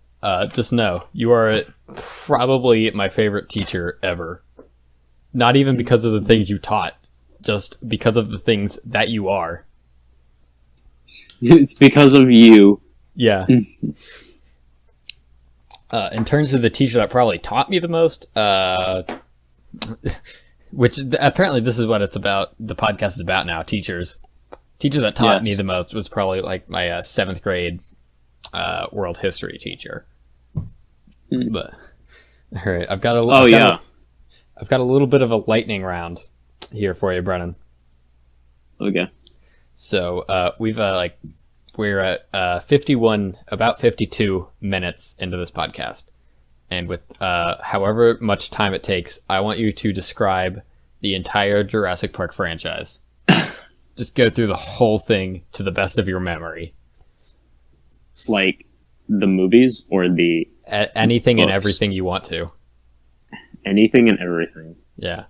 just know you are probably my favorite teacher ever. Not even because of the things you taught, just because of the things that you are. It's because of you. Yeah. In terms of the teacher that probably taught me the most, which apparently this is what it's about. The podcast is about now. Teachers. Teacher that taught me the most was probably like my 7th grade world history teacher. But all right, I've got a little bit of a lightning round here for you, Brennan. Okay. So we're at about 52 minutes into this podcast. And with however much time it takes, I want you to describe the entire Jurassic Park franchise. Just go through the whole thing to the best of your memory. Like the movies or the anything books? And everything you want to. Anything and everything. Yeah.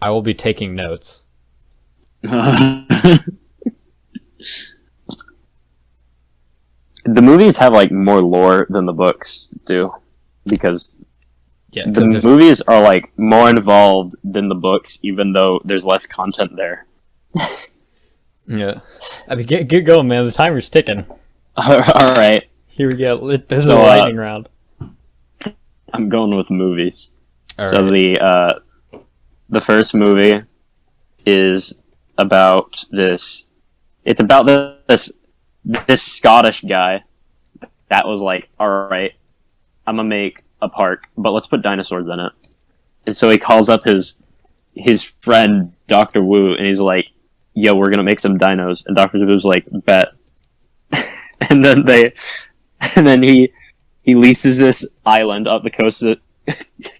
I will be taking notes. The movies have like more lore than the books do, because the movies are like more involved than the books, even though there's less content there. Yeah, I mean, get going, man. The timer's ticking. All right, here we go. This is a lightning round. I'm going with movies. All so right. The first movie is about this. It's about this Scottish guy that was like, all right, I'm gonna make a park, but let's put dinosaurs in it. And so he calls up his friend Dr. Wu, and he's like, yo, we're gonna make some dinos. And Dr. Wu's like, bet. and then he leases this island up the coast of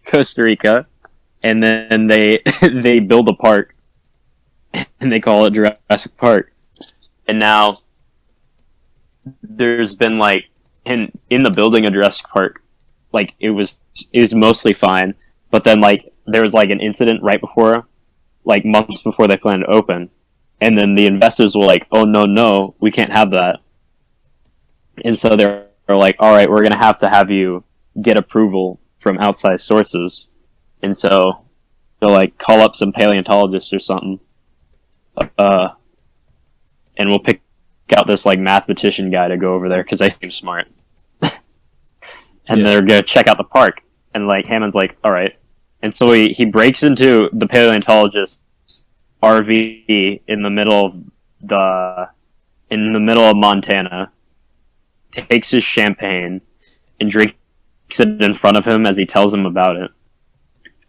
Costa Rica, and then they build a park, and they call it Jurassic Park. And now there's been like in the building of Jurassic Park, like it was mostly fine, but then like there was like an incident right before, like months before they planned to open, and then the investors were like, oh no, we can't have that. And so they're like, all right, we're gonna have you get approval from outside sources. And so they'll like call up some paleontologists or something, and we'll pick out this like mathematician guy to go over there because they seem smart. And they're gonna check out the park, and like Hammond's like, all right. And so he breaks into the paleontologist's RV in the middle of Montana, takes his champagne and drinks it in front of him as he tells him about it,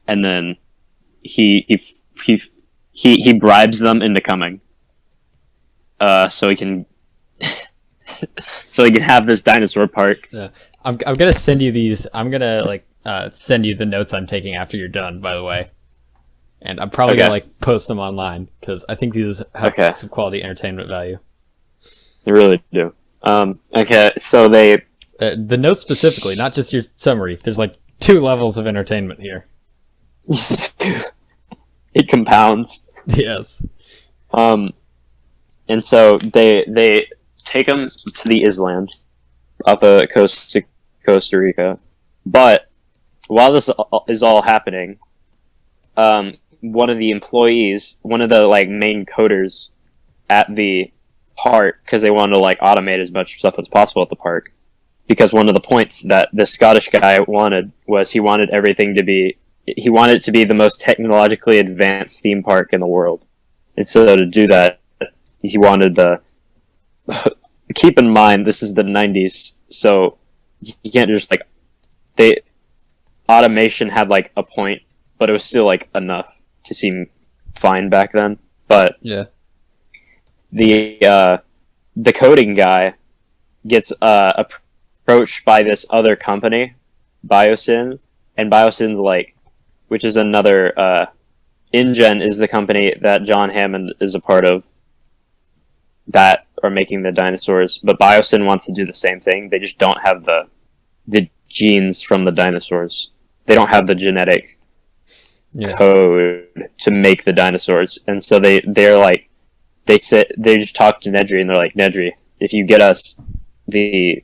and then he bribes them into coming, so he can have this dinosaur park. Yeah. I'm gonna send you these. I'm gonna send you the notes I'm taking after you're done, by the way, and I'm probably gonna post them online because I think these have some quality entertainment value. They really do. Okay, so they the notes specifically, not just your summary. There's like 2 levels of entertainment here. It compounds. Yes. And so they take him to the island off the coast of Costa Rica, but while this is all happening, one of the employees, one of the like main coders at the park, because they wanted to like automate as much stuff as possible at the park, because one of the points that the Scottish guy wanted was he wanted it to be the most technologically advanced theme park in the world. And so to do that, he wanted the keep in mind this is the 90s, so you can't just like automation had like a point, but it was still like enough to seem fine back then. But yeah, the coding guy gets approached by this other company, BioSyn, and BioSyn's like, which is another InGen is the company that John Hammond is a part of that are making the dinosaurs, but BioSyn wants to do the same thing. They just don't have the genes from the dinosaurs. They don't have the genetic code to make the dinosaurs, and so they just talk to Nedry, and they're like, Nedry, if you get us the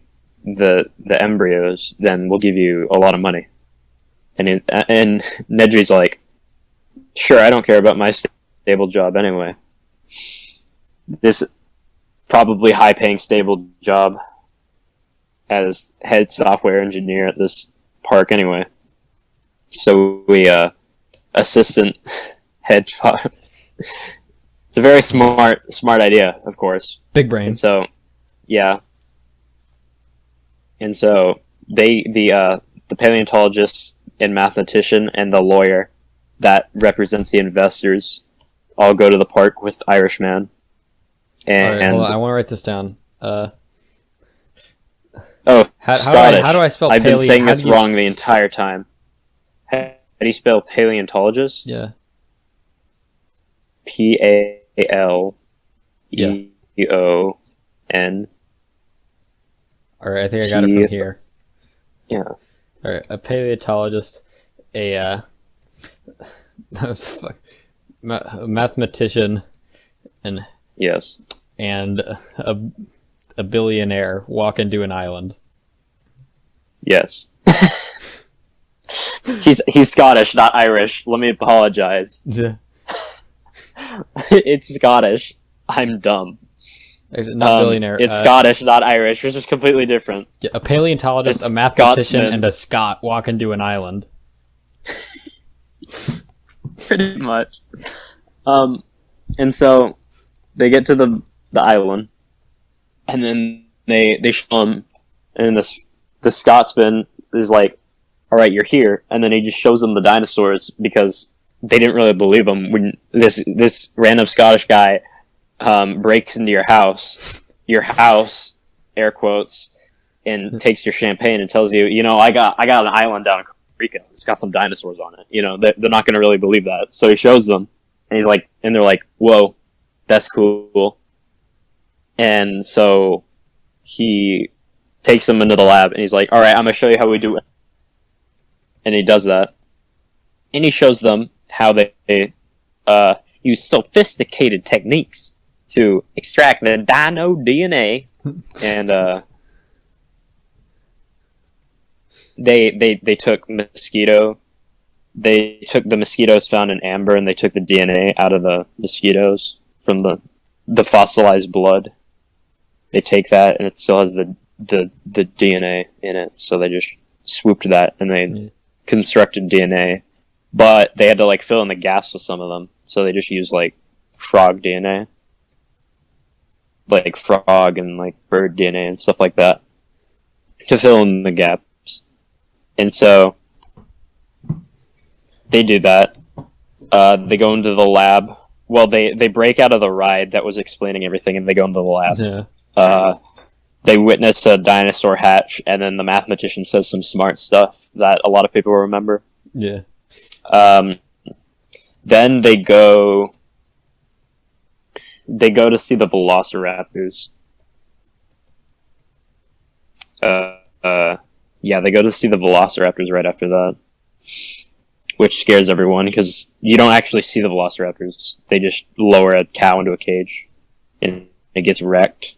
embryos, then we'll give you a lot of money. And Nedry's like, sure, I don't care about my stable job anyway. This probably high-paying stable job as head software engineer at this park anyway. So we assistant head. It's a very smart idea, of course. Big brain. And so, yeah. And so the paleontologist and mathematician and the lawyer that represents the investors all go to the park with Irishman. And all right, hold on, I want to write this down. Scottish. How do I spell? I've been saying this wrong the entire time. How do you spell paleontologist? Yeah. Paleon. All right, I think I got it from here. Yeah. All right, a paleontologist, a mathematician, and yes, and a billionaire walk into an island. Yes. He's Scottish, not Irish. Let me apologize. Yeah. It's Scottish. I'm dumb. Not billionaire. It's Scottish, not Irish, which is completely different. A paleontologist, a mathematician, and a Scot walk into an island. Pretty much. And so they get to the island, and then they show him, and the Scotsman is like, all right, you're here, and then he just shows them the dinosaurs because they didn't really believe him when this random Scottish guy breaks into your house, air quotes, and takes your champagne and tells you, I got an island down in Rica. It's got some dinosaurs on it. They're not going to really believe that. So he shows them, and they're like, whoa, that's cool. And so he takes them into the lab, and he's like, all right, I'm going to show you how we do it. And he does that. And he shows them how they use sophisticated techniques to extract the dino DNA. And they took mosquito. They took the mosquitoes found in amber, and they took the DNA out of the mosquitoes from the fossilized blood. They take that, and it still has the DNA in it. So they just swooped that, and they constructed DNA. But they had to fill in the gaps with some of them, so they just used frog DNA, frog and bird DNA and stuff like that to fill in the gaps. And so they do that. They go into the lab. Well, they break out of the ride that was explaining everything, and they go into the lab. Yeah. They witness a dinosaur hatch, and then the mathematician says some smart stuff that a lot of people remember. Yeah. Then they go to see the velociraptors. Yeah, they go to see the velociraptors right after that, which scares everyone because you don't actually see the velociraptors. They just lower a cow into a cage, and it gets wrecked.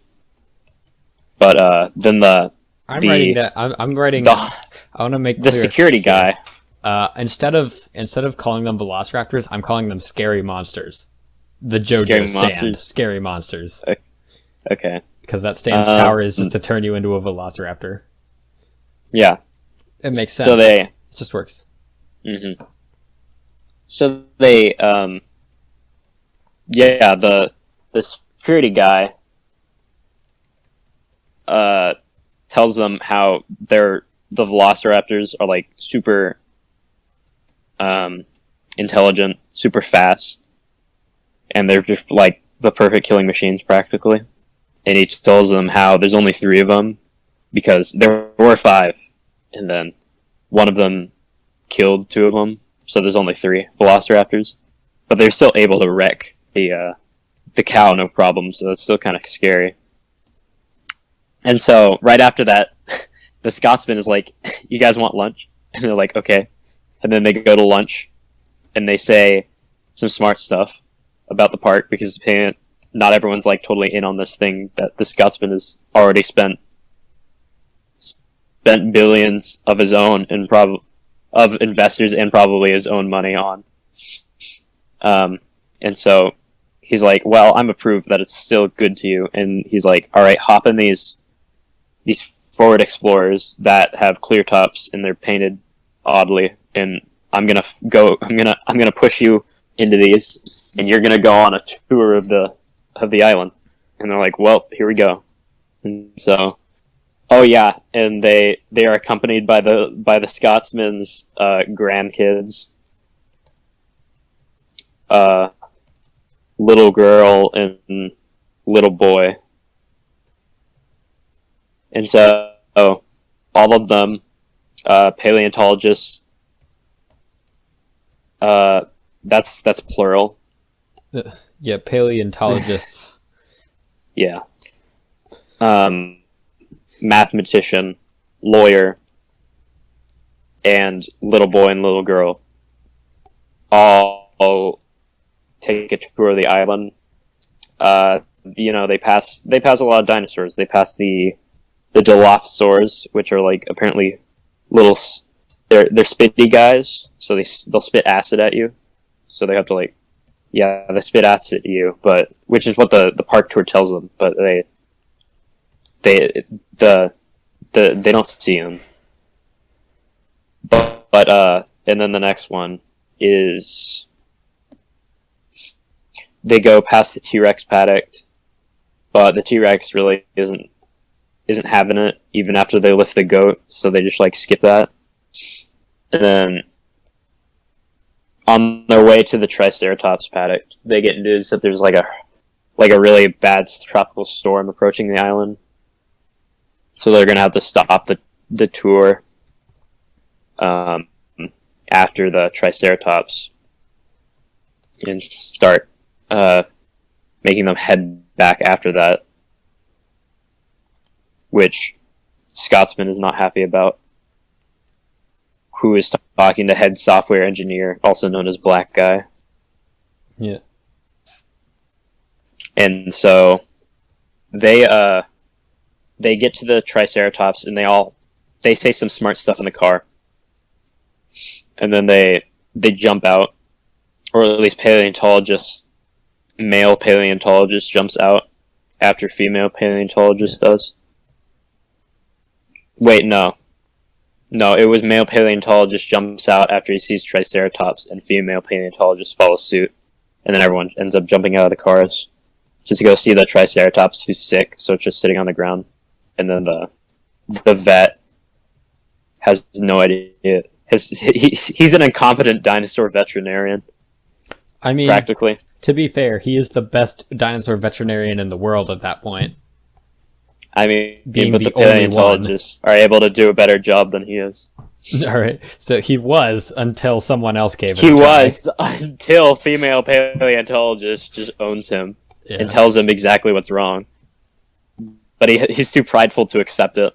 But then I'm writing. I want to make the clear. Security guy. Instead of calling them velociraptors, I'm calling them scary monsters. The JoJo stand, scary monsters. Okay. Because that stand's power is just to turn you into a velociraptor. Yeah. It makes sense. So it just works. Mm-hmm. So they, the security guy tells them how the velociraptors are like super intelligent, super fast, and they're just like the perfect killing machines practically. And he tells them how there's only 3 of them because there were 5, and then one of them killed 2 of them, so there's only 3 velociraptors. But they're still able to wreck the cow no problem, so that's still kind of scary. And so right after that, the Scotsman is like, "You guys want lunch?" And they're like, "Okay." And then they go to lunch, and they say some smart stuff about the park because not everyone's like totally in on this thing that the Scotsman has already spent billions of his own and of investors and probably his own money on. And so he's like, "Well, I'm a proof that it's still good to you." And he's like, "All right, hop in these Ford Explorers that have clear tops and they're painted oddly, and I'm gonna push you into these, and you're gonna go on a tour of the island." And they're like, "Well, here we go." And so, oh yeah, and they are accompanied by the Scotsman's grandkids, little girl and little boy. And so, all of them, paleontologists. That's plural. Yeah, paleontologists. Yeah. Mathematician, lawyer, and little boy and little girl all take a tour of the island. They pass a lot of dinosaurs. They pass the Dilophosaurs, which are like apparently little. They're spitty guys, so they'll spit acid at you. So they have to they spit acid at you, but which is what the park tour tells them. But they don't see them. But and then the next one is they go past the T-Rex paddock, but the T-Rex really isn't having it even after they lift the goat, so they just skip that. And then on their way to the Triceratops paddock, they get news that there's a really bad tropical storm approaching the island. So they're gonna have to stop the tour after the Triceratops and start making them head back after that, which Scotsman is not happy about, who is talking to head software engineer, also known as Black Guy. Yeah. And so they get to the Triceratops and they say some smart stuff in the car. And then they jump out, or at least male paleontologist jumps out after female paleontologist does. Wait, no, it was male paleontologist jumps out after he sees Triceratops, and female paleontologist follows suit, and then everyone ends up jumping out of the cars just to go see the Triceratops, who's sick, so it's just sitting on the ground. And then the vet has no idea. He's an incompetent dinosaur veterinarian. I mean, practically. To be fair, he is the best dinosaur veterinarian in the world at that point. I mean, being but the paleontologists are able to do a better job than he is. All right, so he was until someone else gave it He a try. was until female paleontologist just owns him and tells him exactly what's wrong. But he's too prideful to accept it.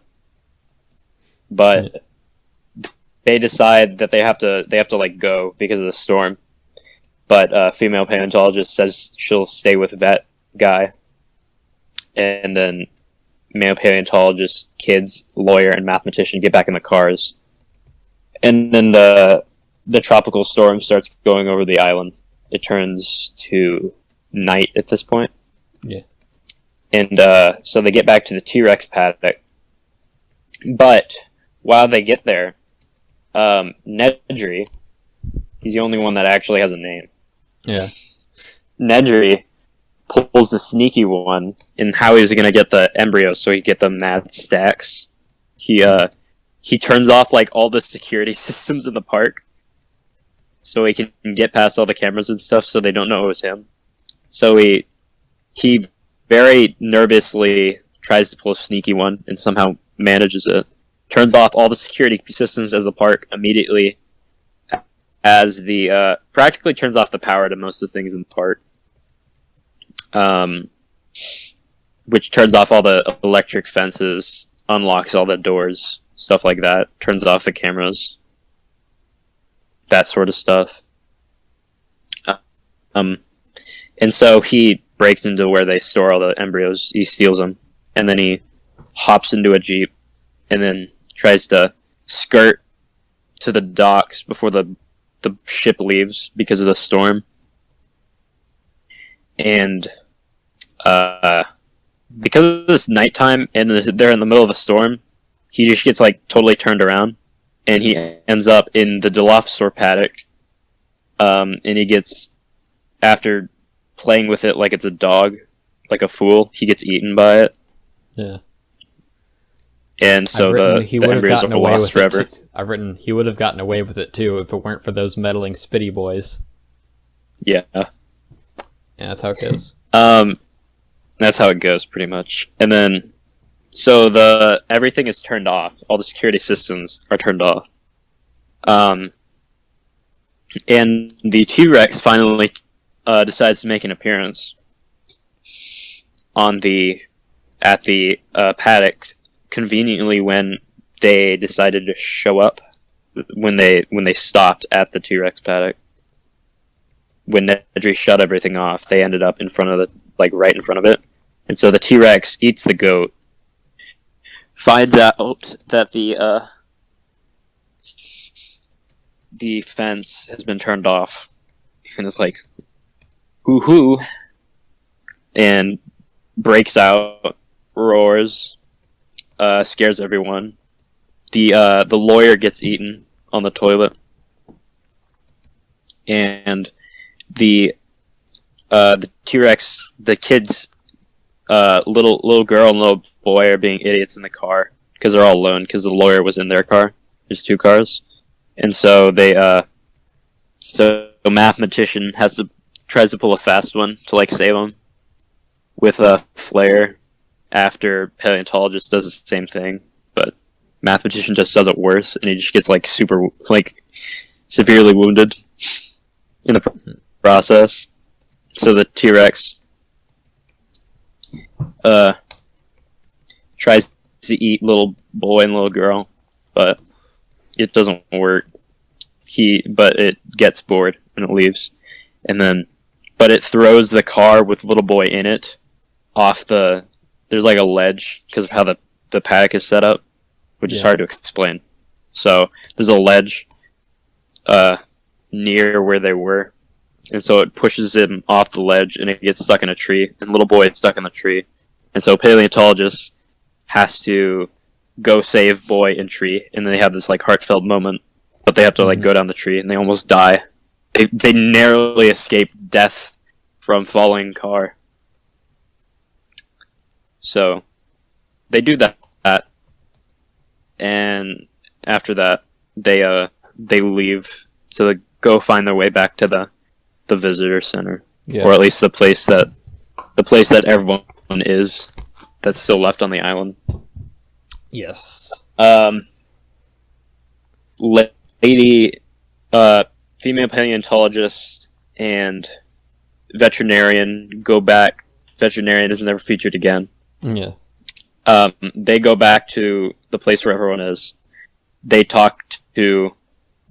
But they decide that they have to go because of the storm. But female paleontologist says she'll stay with vet guy, and then male paleontologist, kids, lawyer, and mathematician get back in the cars. And then the tropical storm starts going over the island. It turns to night at this point. Yeah. And so they get back to the T-Rex paddock. But while they get there, Nedry, he's the only one that actually has a name. Yeah. Nedry pulls the sneaky one, and how he was going to get the embryos so he could get the mad stacks. He turns off like all the security systems in the park, so he can get past all the cameras and stuff, so they don't know it was him. So he very nervously tries to pull a sneaky one, and somehow manages it. Turns off all the security systems as the park immediately, as the practically turns off the power to most of the things in the park. Which turns off all the electric fences, unlocks all the doors, stuff like that, turns off the cameras, that sort of stuff. And so he breaks into where they store all the embryos, he steals them, and then he hops into a jeep, and then tries to skirt to the docks before the ship leaves because of the storm. And because it's nighttime and they're in the middle of a storm, he just gets like totally turned around, and he ends up in the Dilophosaur paddock. And he gets, after playing with it like it's a dog, like a fool, he gets eaten by it. Yeah. And so the embryos are lost forever. I've written he would have gotten away with it too if it weren't for those meddling spitty boys. Yeah. Yeah, that's how it goes. That's how it goes, pretty much. And then, so everything is turned off. All the security systems are turned off. And the T-Rex finally decides to make an appearance at the paddock, conveniently when they decided to show up, when they stopped at the T-Rex paddock. When Nedry shut everything off, they ended up in front of right in front of it. And so the T-Rex eats the goat, finds out that the fence has been turned off, and it's like, hoo-hoo, and breaks out, roars, scares everyone. The lawyer gets eaten on the toilet, and the T-Rex, the kids, little girl and little boy are being idiots in the car because they're all alone because the lawyer was in their car. There's two cars, and so so mathematician tries to pull a fast one to like save them with a flare. After paleontologist does the same thing, but mathematician just does it worse, and he just gets like severely wounded in the process. So the T-Rex tries to eat little boy and little girl, but it doesn't work. But it gets bored and it leaves, but it throws the car with little boy in it off there's like a ledge because of how the paddock is set up, which is hard to explain. So there's a ledge near where they were, and so it pushes him off the ledge, and it gets stuck in a tree, and little boy is stuck in the tree. And so paleontologist has to go save boy and tree, and then they have this like heartfelt moment, but they have to like go down the tree, and they almost die. They narrowly escape death from falling car. So they do that, and after that they leave to go find their way back to the visitor center, or at least the place that everyone is that's still left on the island. Yes. Lady, female paleontologist and veterinarian go back. Veterinarian is never featured again. Yeah. They go back to the place where everyone is.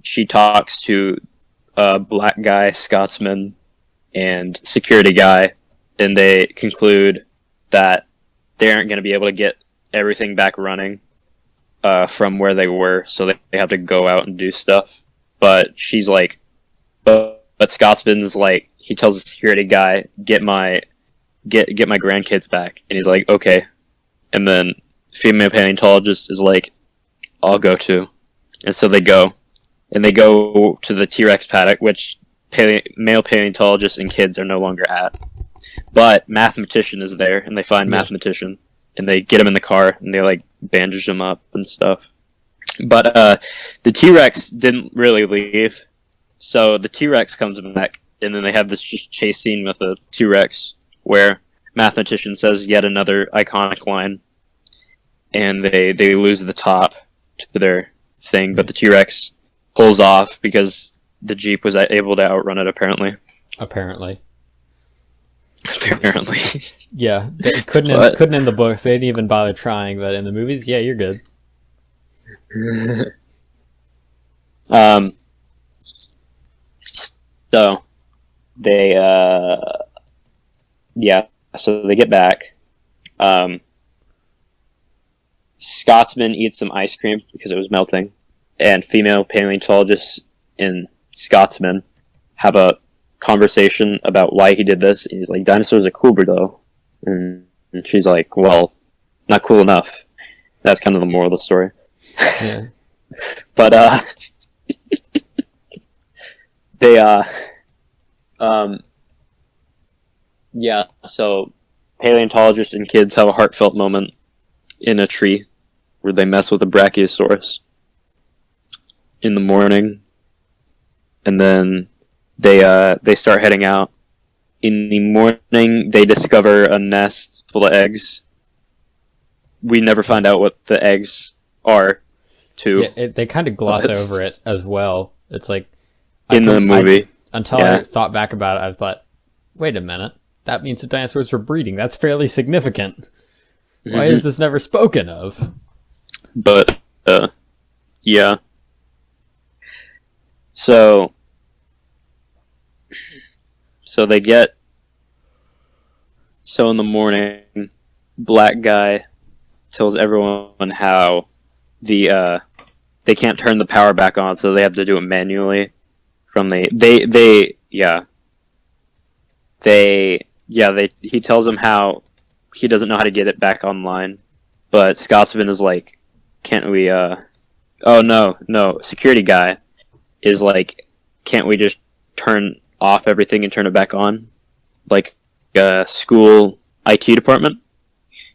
She talks to black guy, Scotsman, and security guy, and they conclude that they aren't going to be able to get everything back running from where they were, so they have to go out and do stuff. But she's like, but Scotsman's like, he tells the security guy, get my grandkids back, and he's like, okay. And then female paleontologist is like, I'll go too. And so they go, and they go to the T-Rex paddock, which male paleontologists and kids are no longer at. But mathematician is there, and they find mathematician, and they get him in the car, and they like bandage him up and stuff. But the T-Rex didn't really leave, so the T-Rex comes back, and then they have this just chase scene with the T-Rex where mathematician says yet another iconic line, and they lose the top to their thing, but the T-Rex pulls off because the Jeep was able to outrun it, apparently. Apparently. Yeah, they couldn't in the books. They didn't even bother trying, but in the movies, yeah, you're good. So they so they get back. Scotsman eats some ice cream because it was melting, and female paleontologists and Scotsman have a conversation about why he did this. And he's like, dinosaurs are cooler though, and she's like, well, not cool enough. That's kind of the moral of the story. Yeah. But they so paleontologists and kids have a heartfelt moment in a tree where they mess with a brachiosaurus in the morning, and then they start heading out. In the morning, they discover a nest full of eggs. We never find out what the eggs are, too. Yeah, they kind of gloss over it as well. It's like... the movie. Until I thought back about it, I thought, wait a minute. That means the dinosaurs were breeding. That's fairly significant. Why is this never spoken of? But, yeah. So they get... So in the morning, black guy tells everyone how they can't turn the power back on, so they have to do it manually. He tells them how he doesn't know how to get it back online, but Scotsman is like, can't we, security guy is like, can't we just turn off everything and turn it back on? Like, school IT department?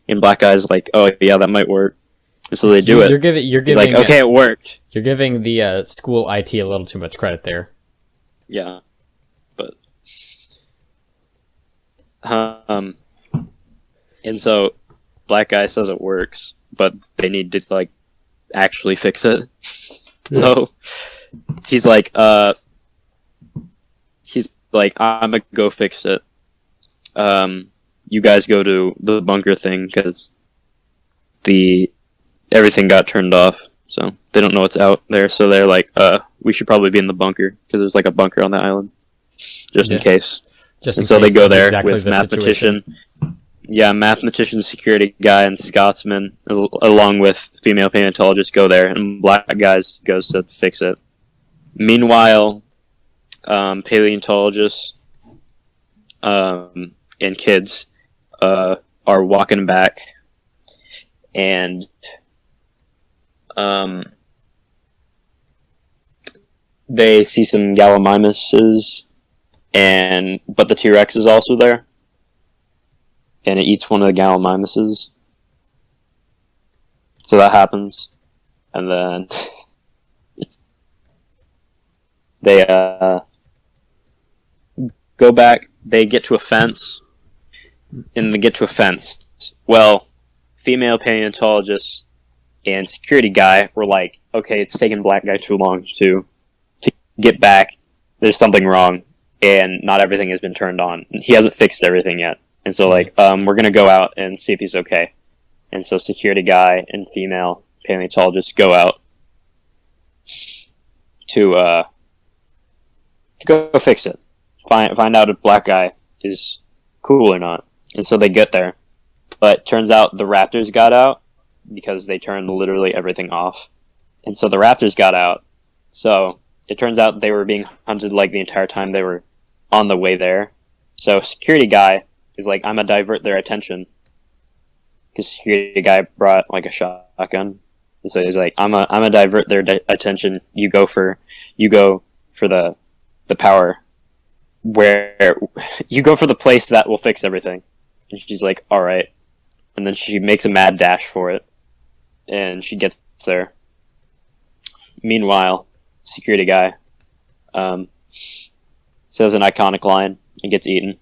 And black guy's like, oh yeah, that might work. And so they do it. You're giving like, okay, it worked. You're giving the school IT a little too much credit there. Yeah, but and so black guy says it works, but they need to like actually fix it. So he's like, I'm gonna go fix it. You guys go to the bunker thing because everything got turned off, so they don't know what's out there. So they're like, we should probably be in the bunker because there's like a bunker on the island, just in case. So they go there with mathematician. Yeah, mathematician, security guy, and Scotsman, along with female paleontologist, go there, and black guys goes to fix it. Meanwhile, paleontologists and kids are walking back, and they see some gallimimuses, but the T-Rex is also there, and it eats one of the gallimimuses. So that happens, and then they go back. They get to a fence, and they get to a fence. Well, female paleontologist and security guy were like, okay, it's taking black guy too long to get back. There's something wrong, and not everything has been turned on. He hasn't fixed everything yet. And so, we're going to go out and see if he's okay. And so security guy and female paleontologist go out to go fix it. Find out if black guy is cool or not. And so they get there. But turns out the raptors got out because they turned literally everything off. And so the raptors got out. So it turns out they were being hunted like the entire time they were on the way there. So security guy is like, I'm gonna divert their attention. Because security guy brought like a shotgun. And so he's like, I'm gonna divert their attention. You go for the power where you go for the place that will fix everything. And she's like, all right. And then she makes a mad dash for it. And she gets there. Meanwhile, security guy says an iconic line and gets eaten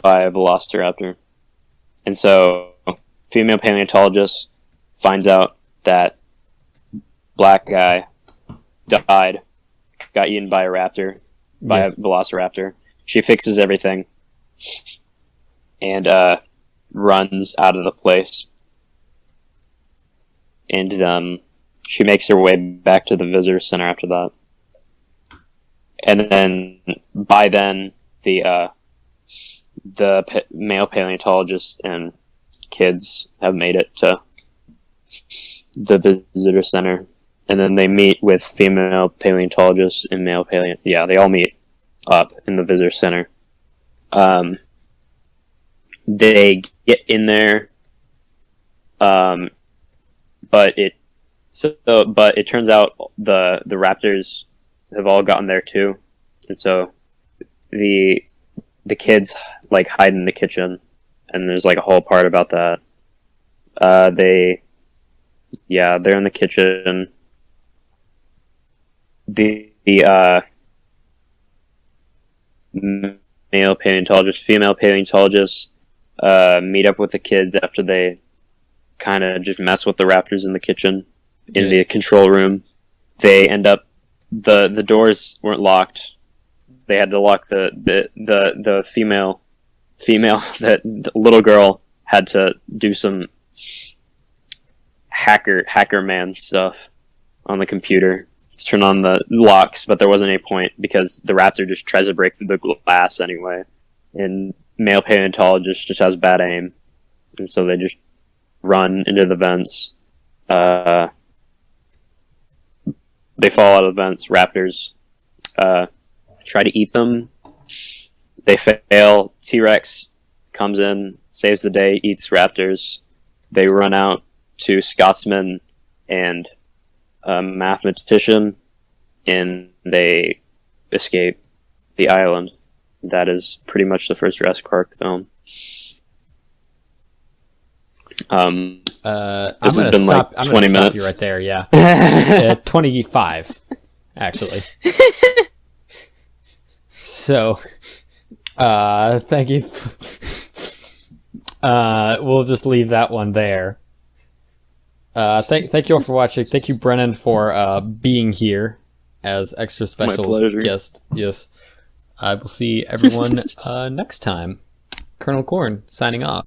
by a velociraptor. And so, female paleontologist finds out that black guy died, got eaten by a raptor, by a velociraptor. She fixes everything and runs out of the place. And she makes her way back to the visitor center after that. And then, by then, the male paleontologist and kids have made it to the visitor center. And then they meet with female paleontologists and male yeah, they all meet up in the visitor center. They get in there, but it turns out the raptors have all gotten there too, and so the kids like hide in the kitchen, and there's like a whole part about that. They're in the kitchen. The male paleontologist, female paleontologists meet up with the kids after they kind of just mess with the raptors in the kitchen. In the control room, they end up the doors weren't locked. They had to lock the female that the little girl had to do some hacker man stuff on the computer to turn on the locks, but there wasn't any point because the raptor just tries to break through the glass anyway, and male paleontologist just has bad aim, and so they just run into the vents. They fall out of the vents. Raptors try to eat them. They fail. T-Rex comes in, saves the day, eats raptors. They run out to Scotsman and a mathematician, and they escape the island. That is pretty much the first Jurassic Park film. I'm this gonna has been stop. like I'm 20 gonna stop minutes. you right there. Yeah, 25 actually. So, thank you. We'll just leave that one there. Thank you all for watching. Thank you, Brennan, for being here as extra special guest. Yes, I will see everyone next time. Colonel Corn signing off.